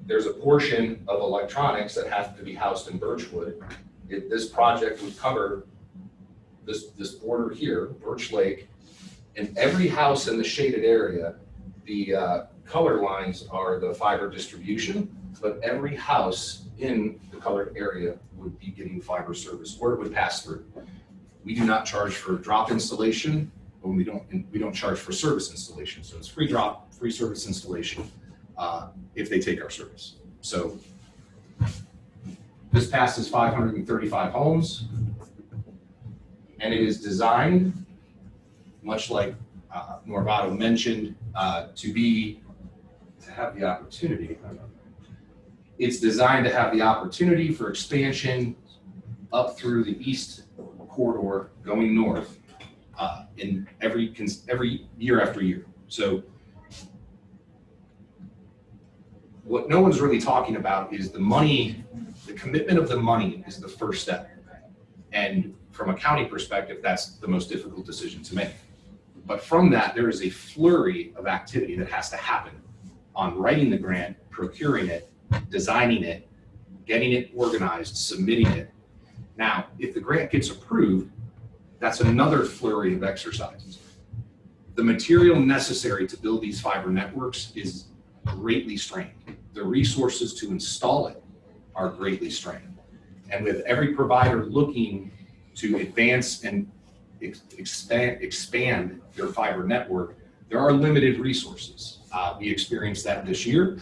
There's a portion of electronics that has to be housed in Birchwood. This project would cover this border here, Birch Lake, and every house in the shaded area, the color lines are the fiber distribution, but every house in the colored area would be getting fiber service, or it would pass through. We do not charge for drop installation when we don't charge for service installation. So it's free drop, free service installation if they take our service. So this passes 535 homes, and it is designed, much like Norvato mentioned, to have the opportunity. It's designed to have the opportunity for expansion up through the east corridor going north in every year after year. So what no one's really talking about is the money. The commitment of the money is the first step. And from a county perspective, that's the most difficult decision to make. But from that, there is a flurry of activity that has to happen on writing the grant, procuring it, designing it, getting it organized, submitting it. Now, if the grant gets approved, that's another flurry of exercises. The material necessary to build these fiber networks is greatly strained. The resources to install it are greatly strained. And with every provider looking to advance and expand their fiber network, there are limited resources. We experienced that this year.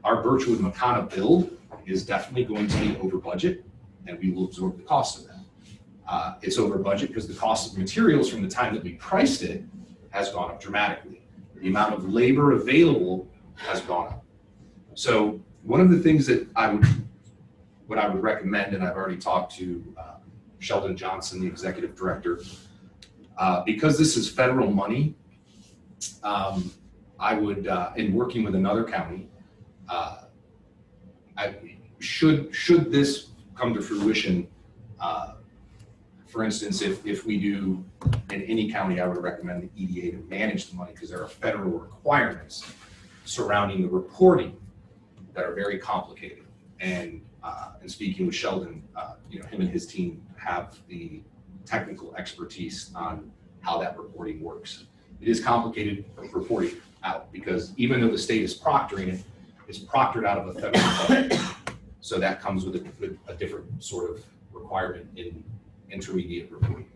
Our Birchwood Makana build is definitely going to be over budget, and we will absorb the cost of that. It's over budget because the cost of materials from the time that we priced it has gone up dramatically. The amount of labor available has gone up. So one of the things that I would recommend, and I've already talked to Sheldon Johnson, the executive director, because this is federal money, I would, in working with another county, should this come to fruition, for instance, if we do in any county, I would recommend the EDA to manage the money because there are federal requirements surrounding the reporting that are very complicated. And speaking with Sheldon, him and his team have the technical expertise on how that reporting works. It is complicated reporting out because even though the state is proctoring it, it's proctored out of a federal budget. So that comes with a different sort of requirement in intermediate reporting.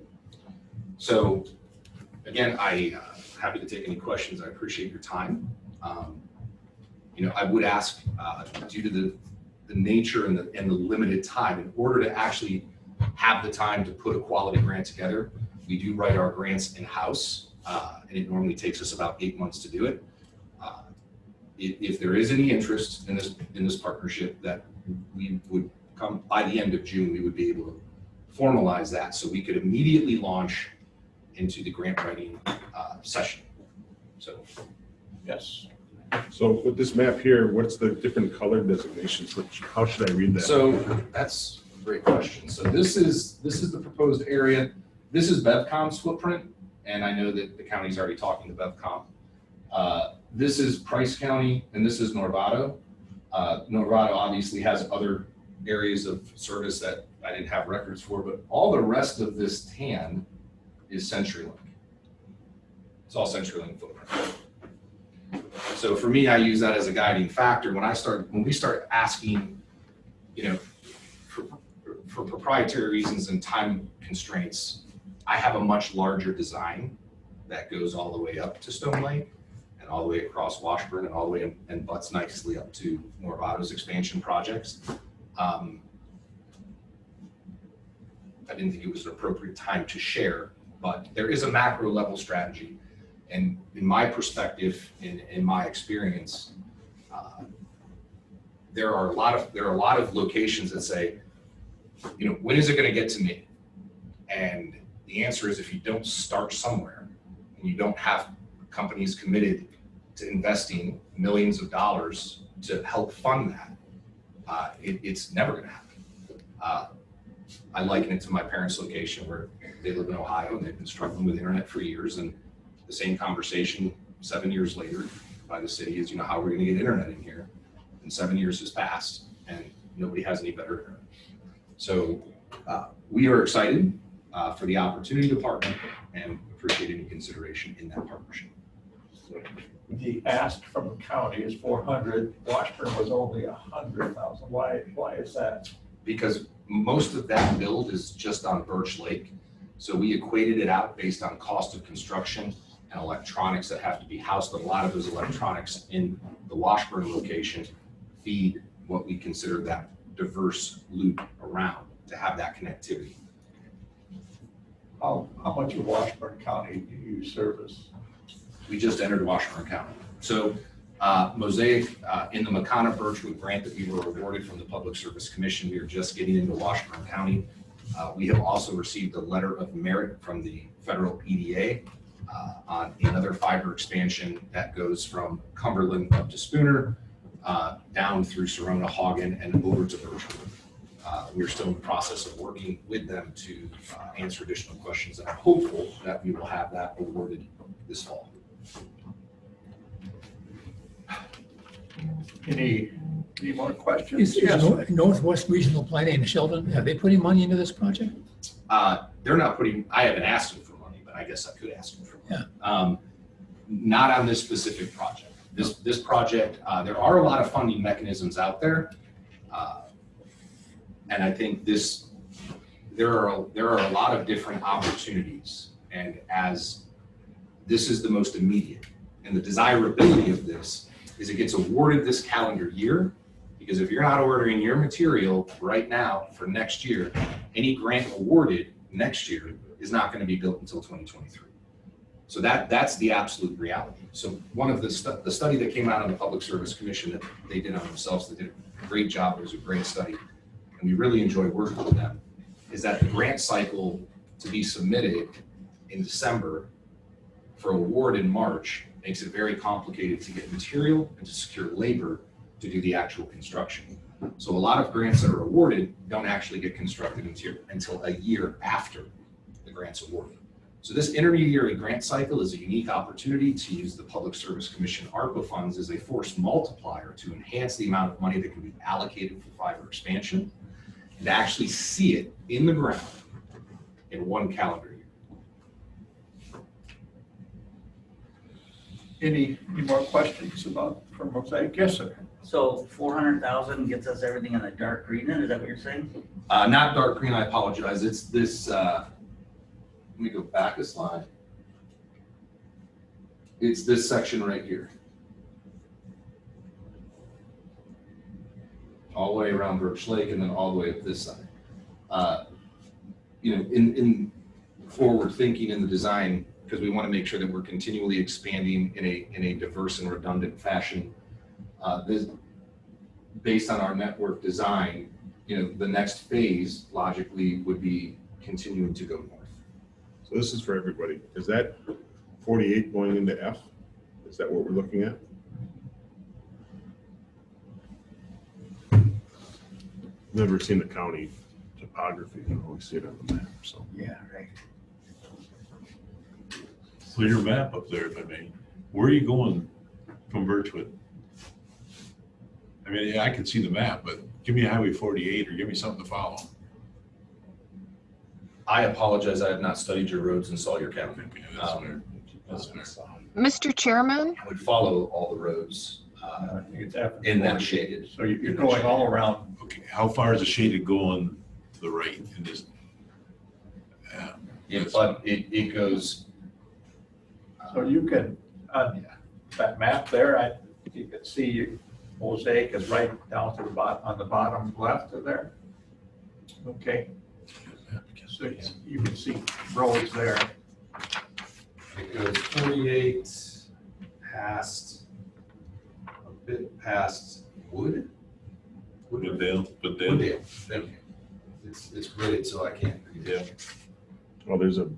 So again, I'm happy to take any questions. I appreciate your time. I would ask, due to the nature and the limited time, in order to actually have the time to put a quality grant together, we do write our grants in-house, and it normally takes us about 8 months to do it. If there is any interest in this partnership, that we would come by the end of June, we would be able to formalize that so we could immediately launch into the grant writing session. So, yes. So with this map here, what's the different color designations? How should I read that? So that's a great question. So this is the proposed area. This is BevCom's footprint, and I know that the county's already talking to BevCom. This is Price County, and this is Norvato. Norvato obviously has other areas of service that I didn't have records for, but all the rest of this tan is CenturyLink. It's all CenturyLink footprint. So for me, I use that as a guiding factor. When we start asking, for proprietary reasons and time constraints, I have a much larger design that goes all the way up to Stone Lake and all the way across Washburn and all the way and butts nicely up to Norvato's expansion projects. I didn't think it was an appropriate time to share, but there is a macro level strategy. And in my perspective, in my experience, there are a lot of locations that say, when is it going to get to me? And the answer is, if you don't start somewhere and you don't have companies committed to investing millions of dollars to help fund that, it's never going to happen. I liken it to my parents' location where they live in Ohio and they've been struggling with internet for years, and the same conversation 7 years later by the city is, how are we going to get internet in here? And 7 years has passed and nobody has any better internet. So we are excited for the opportunity to partner and appreciate any consideration in that partnership. The ask from the county is 400. Washburn was only 100,000. Why is that? Because most of that build is just on Birch Lake. So we equated it out based on cost of construction and electronics that have to be housed, but a lot of those electronics in the Washburn location feed what we consider that diverse loop around to have that connectivity. How much of Washburn County do you service? We just entered Washburn County. So Mosaic, in the McConna-Birchwood grant that we were awarded from the Public Service Commission, we are just getting into Washburn County. We have also received a letter of merit from the federal EDA on another fiber expansion that goes from Cumberland up to Spooner, down through Serona, Hagen, and over to Birchwood. We're still in the process of working with them to answer additional questions, and I'm hopeful that we will have that awarded this fall. Any more questions? Is Northwest Regional Planning in Sheldon, have they put any money into this project? They're not putting, I haven't asked them for money, but I guess I could ask them for money. Not on this specific project. This project, there are a lot of funding mechanisms out there. And I think there are a lot of different opportunities. And as this is the most immediate, and the desirability of this is it gets awarded this calendar year, because if you're not ordering your material right now for next year, any grant awarded next year is not going to be built until 2023. So that's the absolute reality. So one of the study that came out on the Public Service Commission that they did on themselves, they did a great job. It was a great study, and we really enjoy working with them, is that the grant cycle to be submitted in December for award in March makes it very complicated to get material and to secure labor to do the actual construction. So a lot of grants that are awarded don't actually get constructed until a year after the grant's awarded. So this intermediary grant cycle is a unique opportunity to use the Public Service Commission ARPA funds as a force multiplier to enhance the amount of money that can be allocated for fiber expansion and to actually see it in the ground in one calendar year. Any more questions from Mosaic? Yes, sir. So 400,000 gets us everything in a dark green, is that what you're saying? Not dark green, I apologize. It's this, let me go back a slide. It's this section right here. All the way around Birch Lake and then all the way up this side. In forward thinking in the design, because we want to make sure that we're continually expanding in a diverse and redundant fashion. Based on our network design, the next phase logically would be continuing to go north. So this is for everybody. Is that 48 going into F? Is that what we're looking at? Never seen the county topography. You always see it on the map. So Yeah, right. So your map up there, if I may, where are you going from Birchwood? I mean, yeah, I can see the map, but give me Highway 48 or give me something to follow. I apologize, I have not studied your roads and saw your county. Okay, that's fair. That's fair. Mr. Chairman, I would follow all the roads I think it's F. in that shaded. So you're going all around. Okay, how far is the shaded going to the right in this? Yeah, but it goes. So you can, on that map there, you can see Mosaic is right down to the bottom, on the bottom left of there. Okay. So you can see roads there. It goes 48 past, a bit past Wooddale. Wooddale. Wooddale. Thank you. It's gridded, so I can't read it. Yeah. well, there's a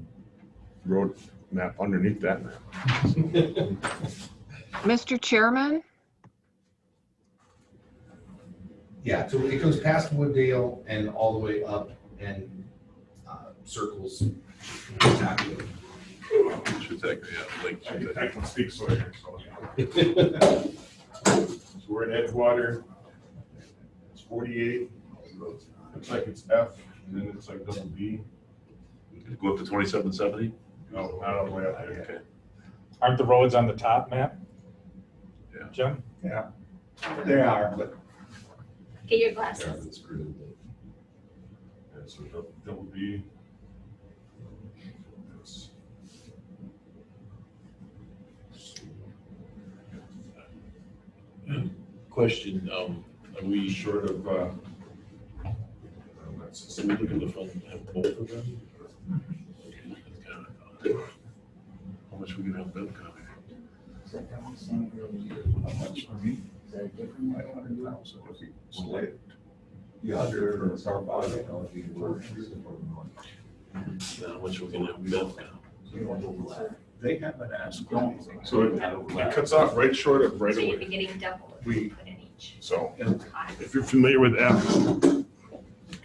road map underneath that map. Mr. Chairman, Yeah, so it goes past Wooddale and all the way up and circles. Should take, yeah, Lake should I take. can speak Sawyer. So we're in Edgewater. It's 48. Looks like it's F, and then it's like double B. Go up to 2770? No, not all the way up there. Okay. Aren't the roads on the top map? Yeah. Jim? Yeah, they are, but Get your Yeah, glasses. it's gridded. Yeah, so double B. Question, are we short of, so we look at the fund and have both of them? How much we gonna have them come? Is that the same How much for me? Is that different? 500,000 if we split. The other for the Arpa Fund, How much we gonna have them come? they haven't asked for anything. So it cuts off right short of right So you'd be away. getting double if We- you put in each. So And- if you're familiar with F,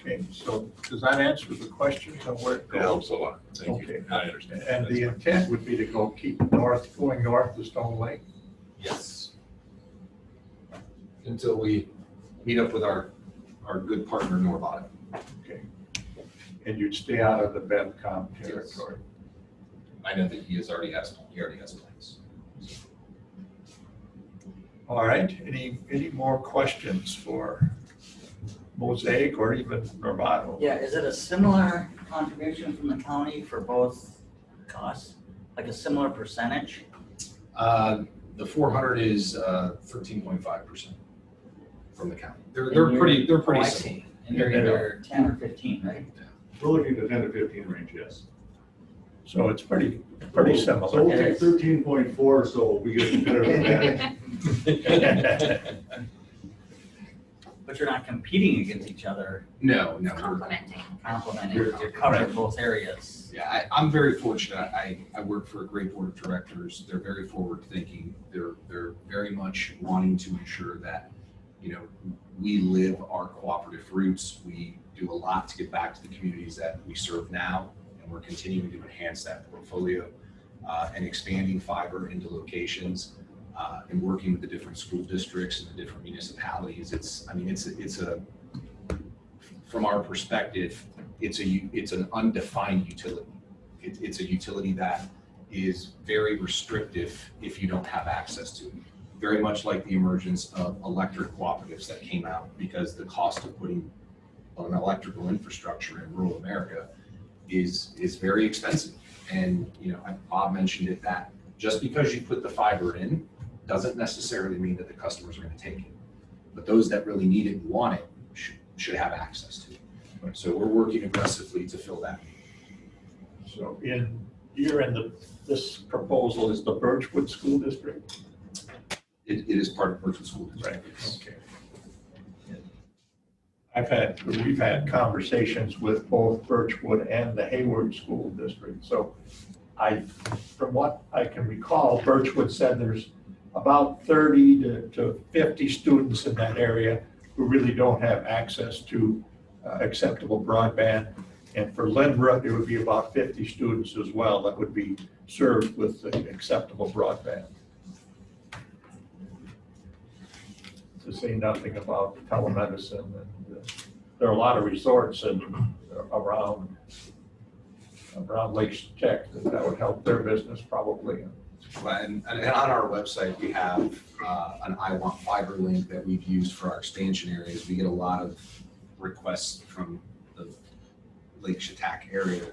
Okay, so does that answer the questions on where it That goes? helps a lot, thank you, Okay. I understand. And the intent would be to keep going north to Stone Lake? Yes. Until we meet up with our good partner, Norbottom. Okay. And you'd stay out of the BevCom territory? I know that he already has plans. All right, any more questions for Mosaic or even Norbottom? Yeah, is it a similar contribution from the county for both costs? Like a similar percentage? The 400 is 13.5% from the county. They're And pretty Oh, I similar. see. And you're either 10 or 15, right? We're looking at the 10 to 15 range, yes. So it's pretty So similar. we'll take 13.4, so we get a competitive advantage. But you're not competing against each other, No. Complementing. complementing, you're covering both areas. Yeah, I'm very fortunate. I work for a great board of directors. They're very forward thinking. They're very much wanting to ensure that, we live our cooperative roots. We do a lot to give back to the communities that we serve now, and we're continuing to enhance that portfolio and expanding fiber into locations and working with the different school districts and the different municipalities. From our perspective, it's an undefined utility. It's a utility that is very restrictive if you don't have access to it. Very much like the emergence of electric cooperatives that came out, because the cost of putting an electrical infrastructure in rural America is very expensive. And, Bob mentioned it, that just because you put the fiber in doesn't necessarily mean that the customers are going to take it. But those that really need it and want it should have access to it. So we're working aggressively to fill that need. So this proposal is the Birchwood School District? It is part of Birchwood School District. Okay. We've had conversations with both Birchwood and the Hayward School District. So from what I can recall, Birchwood said there's about 30 to 50 students in that area who really don't have access to acceptable broadband. And for Lynbrook, it would be about 50 students as well that would be served with acceptable broadband. To say nothing about telemedicine, and there are a lot of resorts around Lake Tech that would help their business probably. And on our website, we have an I Want Fiber link that we've used for our expansion areas. We get a lot of requests from the Lake Chautauqua area.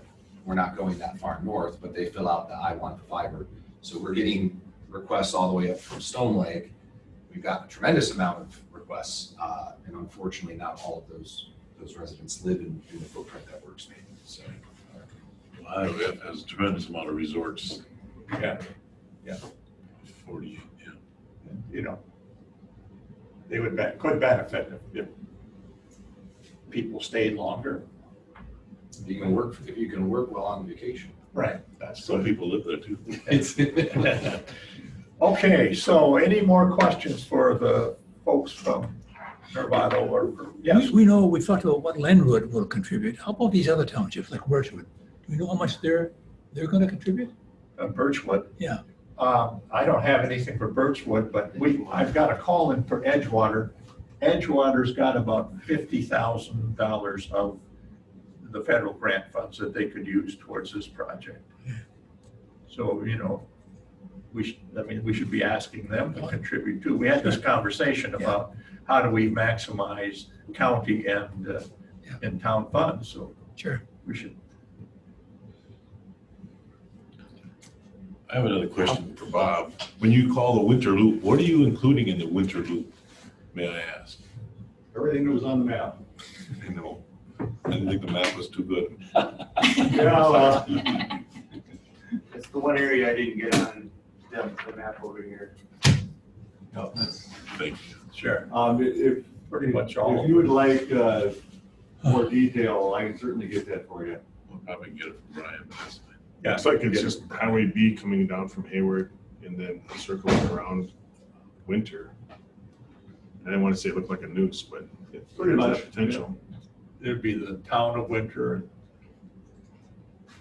We're not going that far north, but they fill out the I Want Fiber. So we're getting requests all the way up from Stone Lake. We've got a tremendous amount of requests, and unfortunately, not all of those residents live in the footprint that we're expanding. So, IOF has a tremendous amount of resorts. Yeah. 40, yeah. They could benefit if people stayed longer. if you can work while on vacation. Right. That's Some good. people live there too. Okay, so any more questions for the folks from Norbottom or, yes? We know, we've talked about what Lenwood will contribute. How about these other townships like Birchwood? Do we know how much they're going to contribute? Birchwood? Yeah. I don't have anything for Birchwood, but I've got a call in for Edgewater. Edgewater's got about $50,000 of the federal grant funds that they could use towards this project. So, we should be asking them to contribute too. We had this conversation about how do we maximize county and town funds, so Sure. we should. I have another question for Bob. When you call the winter loop, what are you including in the winter loop? may I ask? Everything that was on the map. I know. I didn't think the map was too good. Yeah, well, It's the one area I didn't get on the map over here. no, that's- Thank you. Sure. if, Pretty much all if of you would like, more detail, I can certainly get that for you. We'll probably get it from Brian, but that's fine. Yeah. Looks like it's just Highway B coming down from Hayward and then circling around Winter. I didn't want to say it looked like a noose, but it Pretty has that much, potential. It'd be the town of Winter, and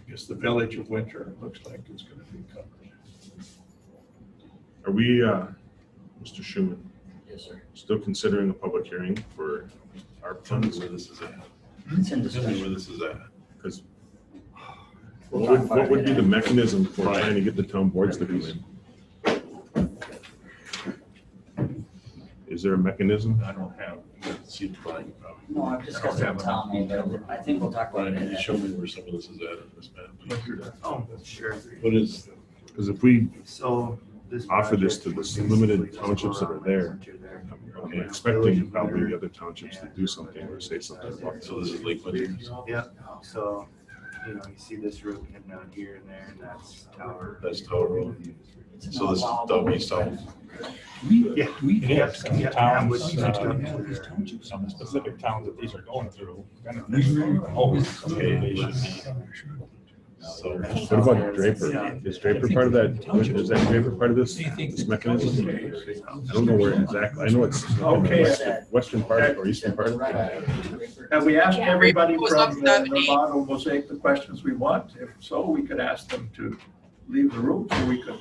I guess the village of Winter, it looks like it's gonna be covered. Are we, Mr. Schuman, Yes, sir. still considering a public hearing for our Tell me funds? where this is at. It's in Tell me discussion. where this is at. Because We'll what talk would, about what would it be in the a- mechanism for trying to get the town boards to come in? Is there a mechanism? I don't have, See the flying probably. No, I've discussed it with Tom, but I think we'll talk about Brian, it can in you a- show me where some of this is at in this map? please? Oh, sure. What is, Because if we So this. offer this to project the would limited basically just townships go that are around there, Lake Winter I'm there. expecting probably the other townships to do something or say something about so this is Lake Winter? Yep, so, you see this road heading down here and there, and that's Tower. That's Tower Road. It's an So this is allowable- W south. Yeah. It is, Yep, some yep, towns, would be hooked up to have these there. townships. some specific towns that these are going through. Okay, they should be. So What about Draper? Is Draper part of that, is that Draper part of this mechanism? I don't know where exactly, I know it's Okay. western part or eastern part. have we asked Yeah. everybody Was from up 70. Nevada Mosaic the questions we want? If so, we could ask them to leave the room so we could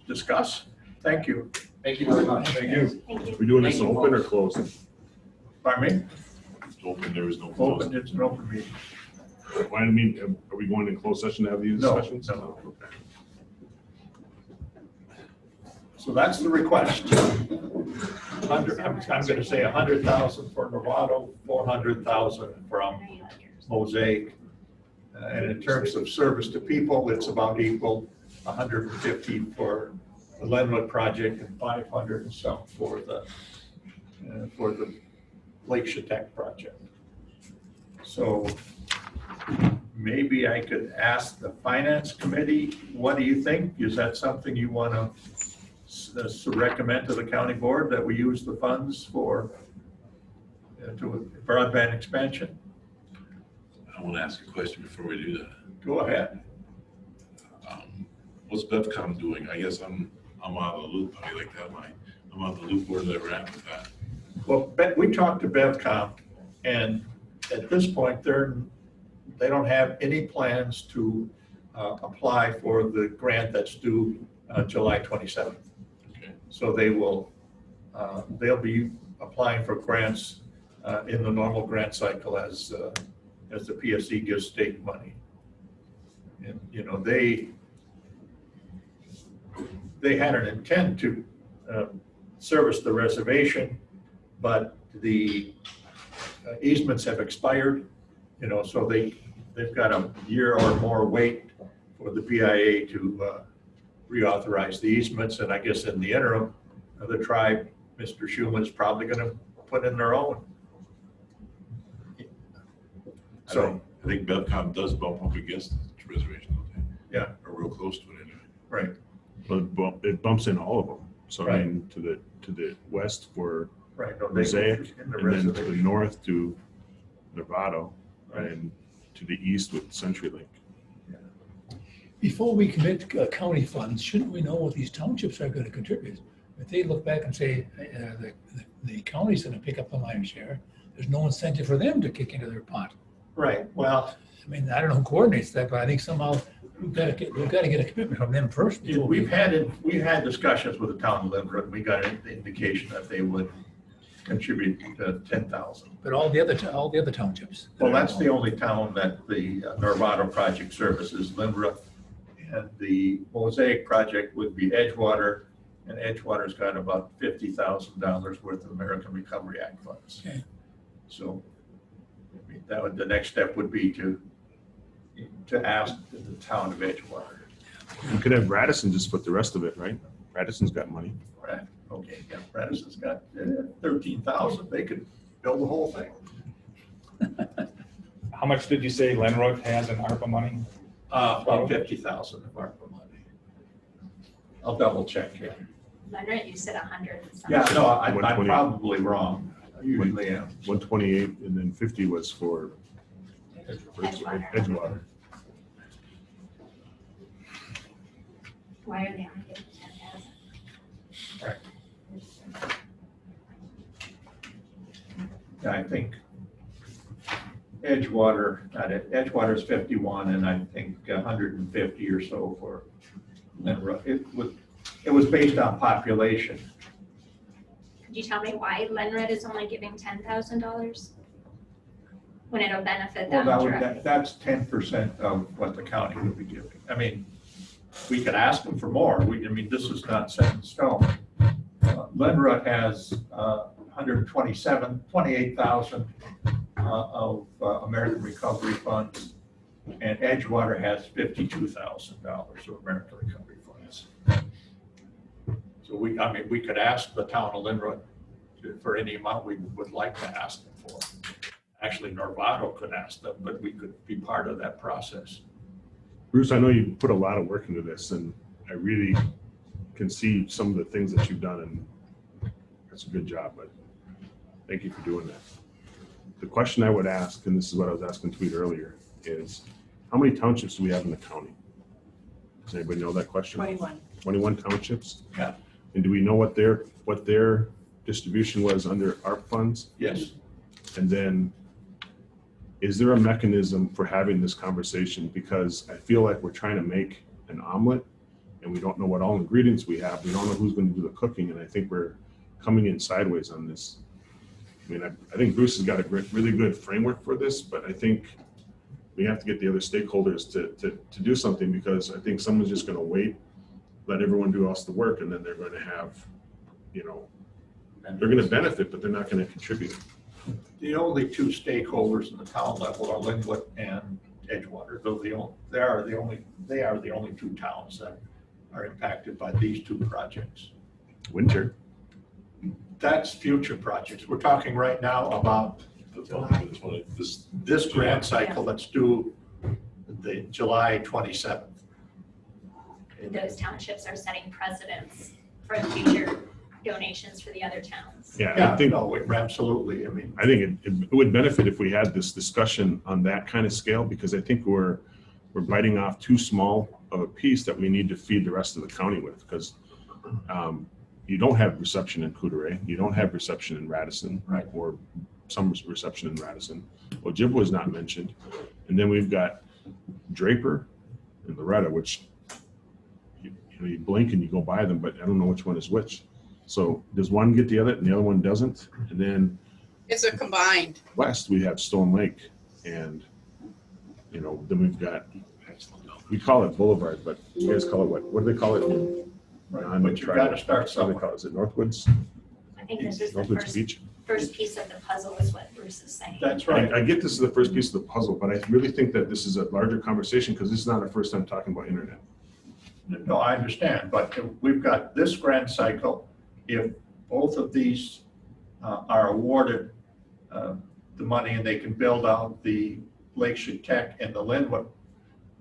discuss. Thank you. Thank you very much. Thank you. Thank you. We doing this open or closed? Pardon me? open, there is no closed. Open, it's an open meeting. Why, I mean, are we going in closed session to have these No, discussions? no. So that's the request. I'm gonna say 100,000 for Novato, 400,000 from Mosaic. And in terms of service to people, it's about equal, 150 for the Lenwood project and 500 and some for the Lake Chautauqua project. So maybe I could ask the finance committee, what do you think? Is that something you want to recommend to the county board, that we use the funds for to broadband expansion? I want to ask a question before we do that. Go ahead. What's BevCom doing? I guess I'm out of the loop. I like that line. I'm out of the loop. Where they're at with that. Well, we talked to BevCom, and at this point, they don't have any plans to apply for the grant that's due July 27th. Okay. So they'll be applying for grants in the normal grant cycle as the PSC gives state money. And, they had an intent to service the reservation, but the easements have expired, so they've got a year or more wait for the BIA to reauthorize the easements. And I guess in the interim, the tribe, Mr. Schuman, is probably going to put in their own. So, I think BevCom does bump up against the reservation, don't they? Yeah. Or real close to it anyway. right, But it bumps in all of them. So I Right. mean, to the west for right. No, they- Mosaic, in the and then to the reservation. north to Novato, Right. and to the east with CenturyLink. Before we commit county funds, shouldn't we know what these townships are going to contribute? If they look back and say, the county's going to pick up the lion's share, there's no incentive for them to kick into their pot. Right, well, I mean, I don't know who coordinates that, but I think somehow we've got to get a commitment from them first. before we- we've had discussions with the town of Lindbergh, and we got an indication that they would contribute 10,000. But all the other townships. Well, that's the only town that the Norvato project services, Lindbergh. And the Mosaic project would be Edgewater, and Edgewater's got about $50,000 worth of American Recovery Act funds. Okay. So I mean, the next step would be to ask the town of Edgewater. You could have Radisson just put the rest of it, right? Radisson's got money. Right. Okay, yeah, Radisson's got 13,000, they could build the whole thing. How much did you say Lenroot has in ARPA money? About 50,000 of ARPA money. I'll double check here. Leonard, you said 100 and something. Yeah, no, I'm 120. probably wrong. I usually am. 128 and then 50 was for Edgewater. Why are they only giving 10,000? Yeah, I think Edgewater's 51, and I think 150 or so for Lenroot. It was based on population. Could you tell me why Lenred is only giving $10,000? When it'll benefit them directly? That's 10% of what the county would be giving. I mean, we could ask them for more. I mean, this is not set in stone. Lenroot has 28,000 of American Recovery Funds, and Edgewater has $52,000 of American Recovery Funds. So we could ask the town of Lenroot for any amount we would like to ask them for. Actually, Novato could ask them, but we could be part of that process. Bruce, I know you put a lot of work into this, and I really can see some of the things that you've done, and that's a good job, but thank you for doing that. The question I would ask, and this is what I was asking Tweet earlier, is how many townships do we have in the county? Does anybody know that question? 21. 21 townships? Yeah. And do we know what their distribution was under ARP funds? Yes. And then, is there a mechanism for having this conversation? Because I feel like we're trying to make an omelet and we don't know what all ingredients we have. We don't know who's going to do the cooking. And I think we're coming in sideways on this. I mean, I think Bruce has got a really good framework for this, but I think we have to get the other stakeholders to do something, because I think someone's just going to wait, let everyone do else the work, and then they're going to have, they're going to benefit, but they're not going to contribute. The only two stakeholders in the town level are Linwood and Edgewater. They are the only two towns that are impacted by these two projects. Winter. That's future projects. We're talking right now about this grant cycle that's due the July 27th. Those townships are setting precedents for future donations for the other towns. Yeah, I think absolutely. I mean, I think it would benefit if we had this discussion on that kind of scale, because I think we're biting off too small of a piece that we need to feed the rest of the county with, because you don't have reception in Coudray, you don't have reception in Radisson, right? Or some reception in Radisson. Ojibwa is not mentioned, and then we've got Draper and Loretta, which you blink and you go by them, but I don't know which one is which. So does one get the other and the other one doesn't? And then it's a combined. West we have Stone Lake, and then we've got, we call it Boulevard, but you guys call it what do they call it? Right. But you got to start somewhere. Is it Northwoods? I think this is the Northwoods Beach. first piece of the puzzle is what Bruce is saying. That's right. I get this is the first piece of the puzzle, but I really think that this is a larger conversation, because this is not our first time talking about internet. No, I understand, but we've got this grant cycle. If both of these are awarded the money and they can build out the Lakeshore Tech and the Linwood,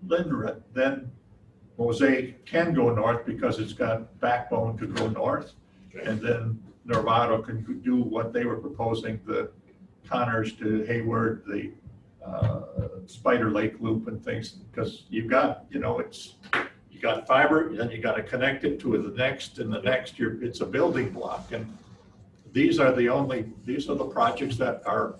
then Mosaic can go north because it's got backbone to go north. Okay. And then Novato can do what they were proposing, the Connors to Hayward, the Spider Lake Loop and things, because you've got, you got fiber, then you got to connect it to the next, and the next it's a building block. And these are the projects that are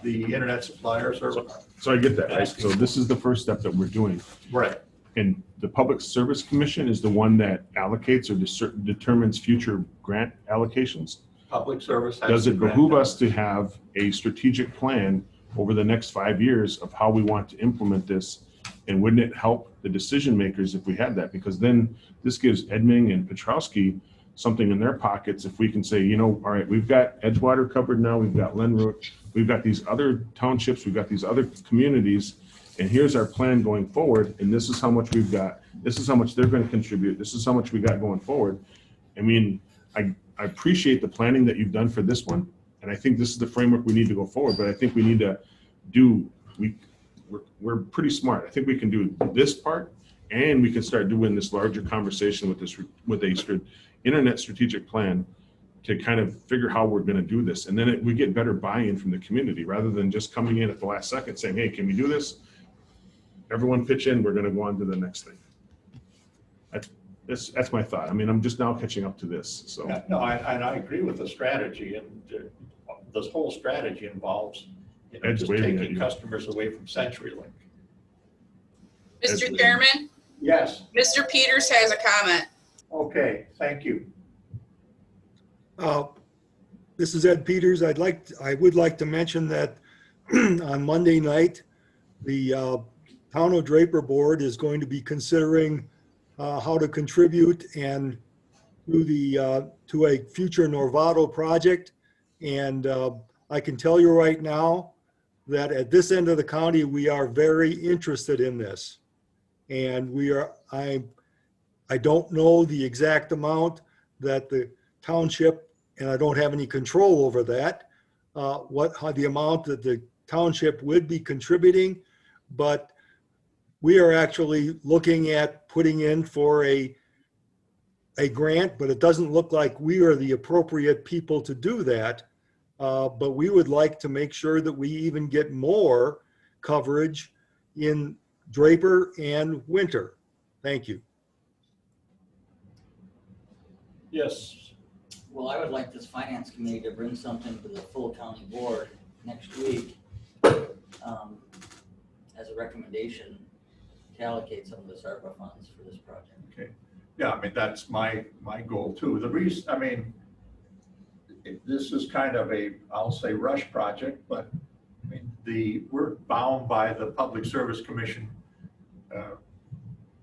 the internet suppliers are. So I get that, right? So this is the first step that we're doing. Right. And the Public Service Commission is the one that allocates or determines future grant allocations. Public Service has. Does it behoove us to have a strategic plan over the next 5 years of how we want to implement this? And wouldn't it help the decision makers if we had that? Because then this gives Edming and Petrowski something in their pockets. If we can say, all right, we've got Edgewater covered now, we've got Lenroot, we've got these other townships, we've got these other communities, and here's our plan going forward, and this is how much we've got, this is how much they're going to contribute, this is how much we got going forward. I mean, I appreciate the planning that you've done for this one, and I think this is the framework we need to go forward, but I think we need to we're pretty smart. I think we can do this part, and we can start doing this larger conversation with a internet strategic plan to kind of figure how we're going to do this. And then we get better buy-in from the community rather than just coming in at the last second saying, hey, can we do this? Everyone pitch in, we're going to go on to the next thing. That's my thought. I mean, I'm just now catching up to this, so. Yeah, no, I agree with the strategy, and this whole strategy involves, Ed's just waving at taking you. customers away from CenturyLink. Mr. Chairman, Yes, Mr. Peters has a comment. okay, thank you. This is Ed Peters. I would like to mention that on Monday night, the Town of Draper Board is going to be considering how to contribute and to a future Norvado project. And I can tell you right now that at this end of the county, we are very interested in this. And I don't know the exact amount that the township, and I don't have any control over that, how the amount that the township would be contributing, but we are actually looking at putting in for a grant, but it doesn't look like we are the appropriate people to do that. But we would like to make sure that we even get more coverage in Draper and Winter. Thank you. Yes, Well, I would like this finance committee to bring something to the full county board next week as a recommendation to allocate some of this ARPA funds for this project. okay. Yeah, I mean, that's my goal too. The reason, I mean, this is kind of I'll say rush project, but I mean, we're bound by the Public Service Commission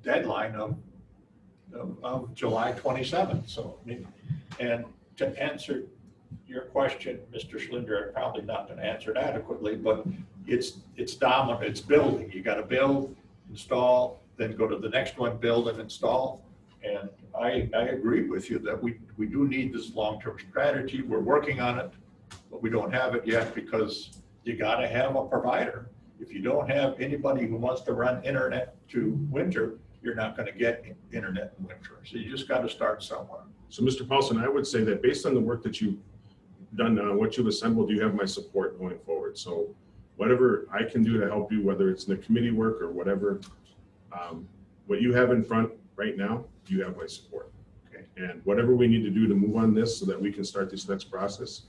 deadline of July 27th. So, I mean, and to answer your question, Mr. Schlinder, I'm probably not going to answer it adequately, but it's dominant, it's building. You got to build, install, then go to the next one, build and install. And I agree with you that we do need this long-term strategy. We're working on it, but we don't have it yet because you got to have a provider. If you don't have anybody who wants to run internet to Winter, you're not going to get internet in Winter. So you just got to start somewhere. So Mr. Paulson, I would say that based on the work that you've done now, what you've assembled, you have my support going forward. So whatever I can do to help you, whether it's in the committee work or whatever, what you have in front right now, you have my support. Okay. And whatever we need to do to move on this so that we can start this next process,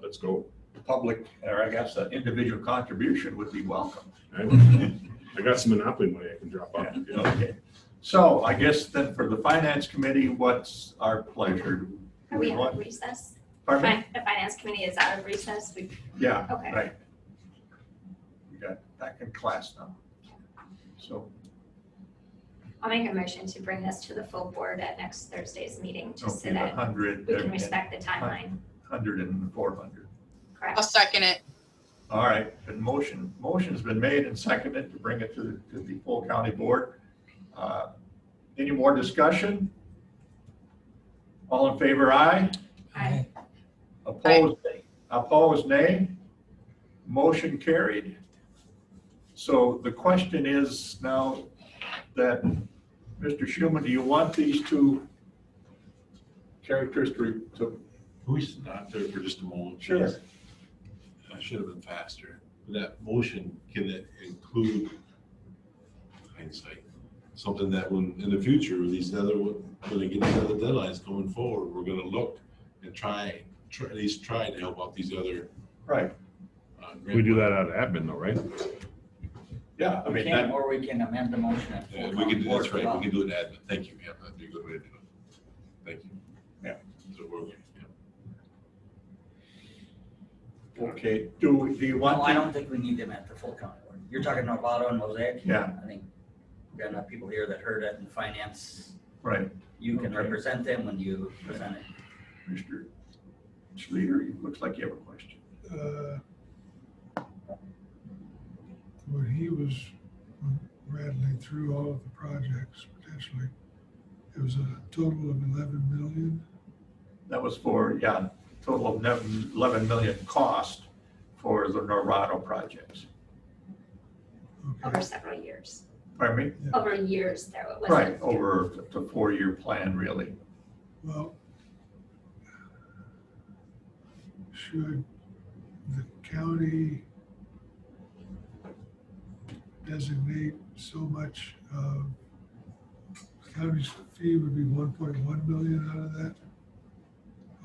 let's go. Public, or I guess an individual contribution would be welcome. I got some Monopoly money I can drop off. Yeah, okay. So I guess then for the Finance Committee, what's our pleasure? Are we out of recess? Pardon me? The finance committee is out of recess. Yeah, Okay. right. We got back in class now. So, I'll make a motion to bring this to the full board at next Thursday's meeting, just so okay, that 100. we can respect the timeline. 100 and 400. Correct. I'll second it. All right, and motion's been made and seconded to bring it to the full county board. Any more discussion? All in favor, aye? Aye. Opposed, nay? Motion carried. So the question is now that, Mr. Schuman, do you want these two characters to? Can we stop there for just a moment? Sure. I should have been faster. That motion, can it include hindsight? Something that when, in the future, when they get these other deadlines coming forward, we're gonna look and try at least try to help out these other. Right. We do that out of admin though, right? Yeah, I We mean, can, or we can amend the motion at full We county can do, board that's right, as well. we can do it admin. Thank you, yeah, that'd be a good way to do it. Thank you. Yeah. So we're, yeah. okay, do you want? No, I don't think we need them at the full county board. You're talking Novato and Mosaic? Yeah. I think we've got enough people here that heard it in finance. Right. You can Okay. represent them when you present it. Mr. Schleter, it looks like you have a question. When he was rattling through all of the projects potentially, There was a total of 11 million. That was for, yeah, total of 11 million cost for the Norado projects. Over several years. Pardon me? Over years, there was. Right, over the 4-year plan, really. Well, should the county designate so much of, the county's fee would be 1.1 million out of that,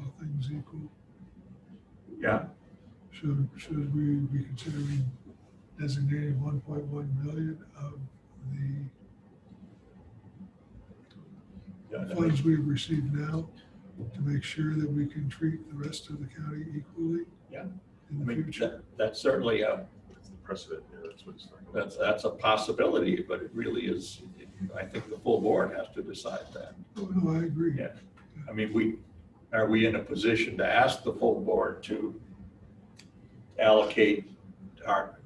all things equal? Yeah, Should we be considering designating 1.1 million of the funds we've received now to make sure that we can treat the rest of the county equally? Yeah. In I the mean, future? that's certainly Precedent, yeah, that's what it's talking about. that's a possibility, but it really is, I think the full board has to decide that. Oh, no, I agree. Yeah. I mean, are we in a position to ask the full board to allocate our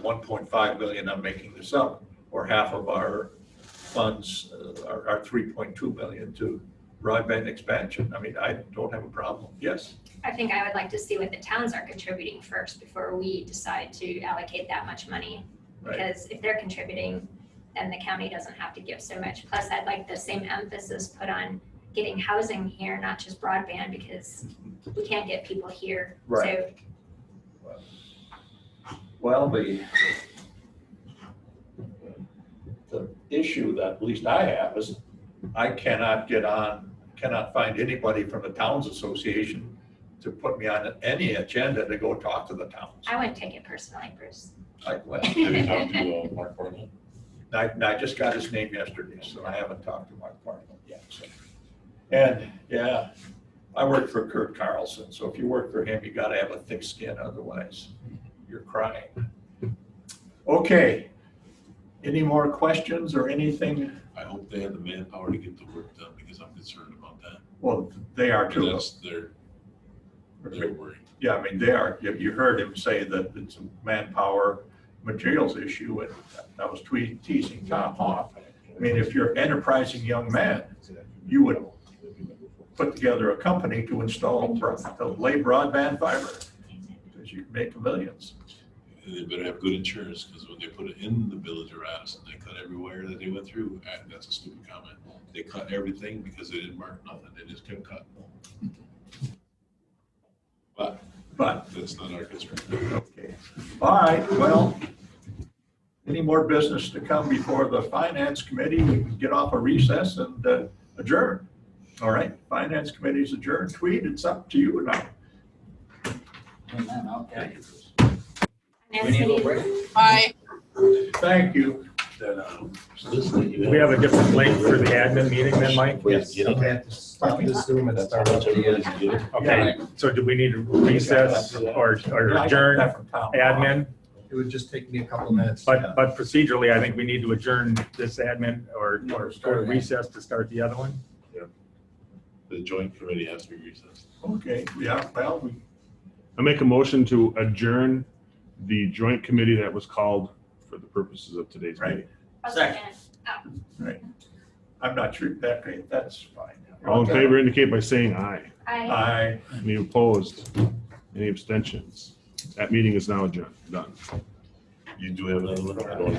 1.5 million, I'm making this up, or half of our funds, our 3.2 million to broadband expansion? I mean, I don't have a problem. Yes? I think I would like to see what the towns are contributing first before we decide to allocate that much money. Right. Because if they're contributing, then the county doesn't have to give so much. Plus, I'd like the same emphasis put on getting housing here, not just broadband, because we can't get people here. Right. Well, the issue that at least I have is I cannot find anybody from the Towns Association to put me on any agenda to go talk to the towns. I wouldn't take it personally, Bruce. Well, Have you talked to Mark Bartlett? I just got his name yesterday, so I haven't talked to Mark Bartlett yet. So. And yeah, I work for Kurt Carlson, so if you work for him, you gotta have a thick skin, otherwise you're crying. Okay, any more questions or anything? I hope they have the manpower to get the work done, because I'm concerned about that. Well, they are too. That's their worry. Yeah, I mean, they are. You heard him say that it's a manpower materials issue, and that was teasing Tom off. I mean, if you're an enterprising young man, you would put together a company to lay broadband fiber, because you can make millions. And they better have good insurance, because when they put it in the village of Radisson, they cut every wire that they went through. That's a stupid comment. They cut everything because they didn't mark nothing. They just kept cutting. But that's not our concern. Okay. All right, well, any more business to come before the Finance Committee? We can get off a recess and adjourn. All right, Finance Committee's adjourned. Tweed, it's up to you now. Okay. We need a little break. Bye. Thank you. We have a different link for the admin meeting then, Mike? Yes. Okay. Stop this Zoom and start up the. Okay, so do we need to recess or adjourn admin? It would just take me a couple minutes. But procedurally, I think we need to adjourn this admin or go to recess to start the other one. The joint committee has to be recessed. Okay, yeah, well, I make a motion to adjourn the joint committee that was called for the purposes of today's meeting. Second. Right. I'm not sure that's fine. All in favor indicate by saying aye. Aye. Any opposed? Any abstentions? That meeting is now adjourned, done. You do have another one? I don't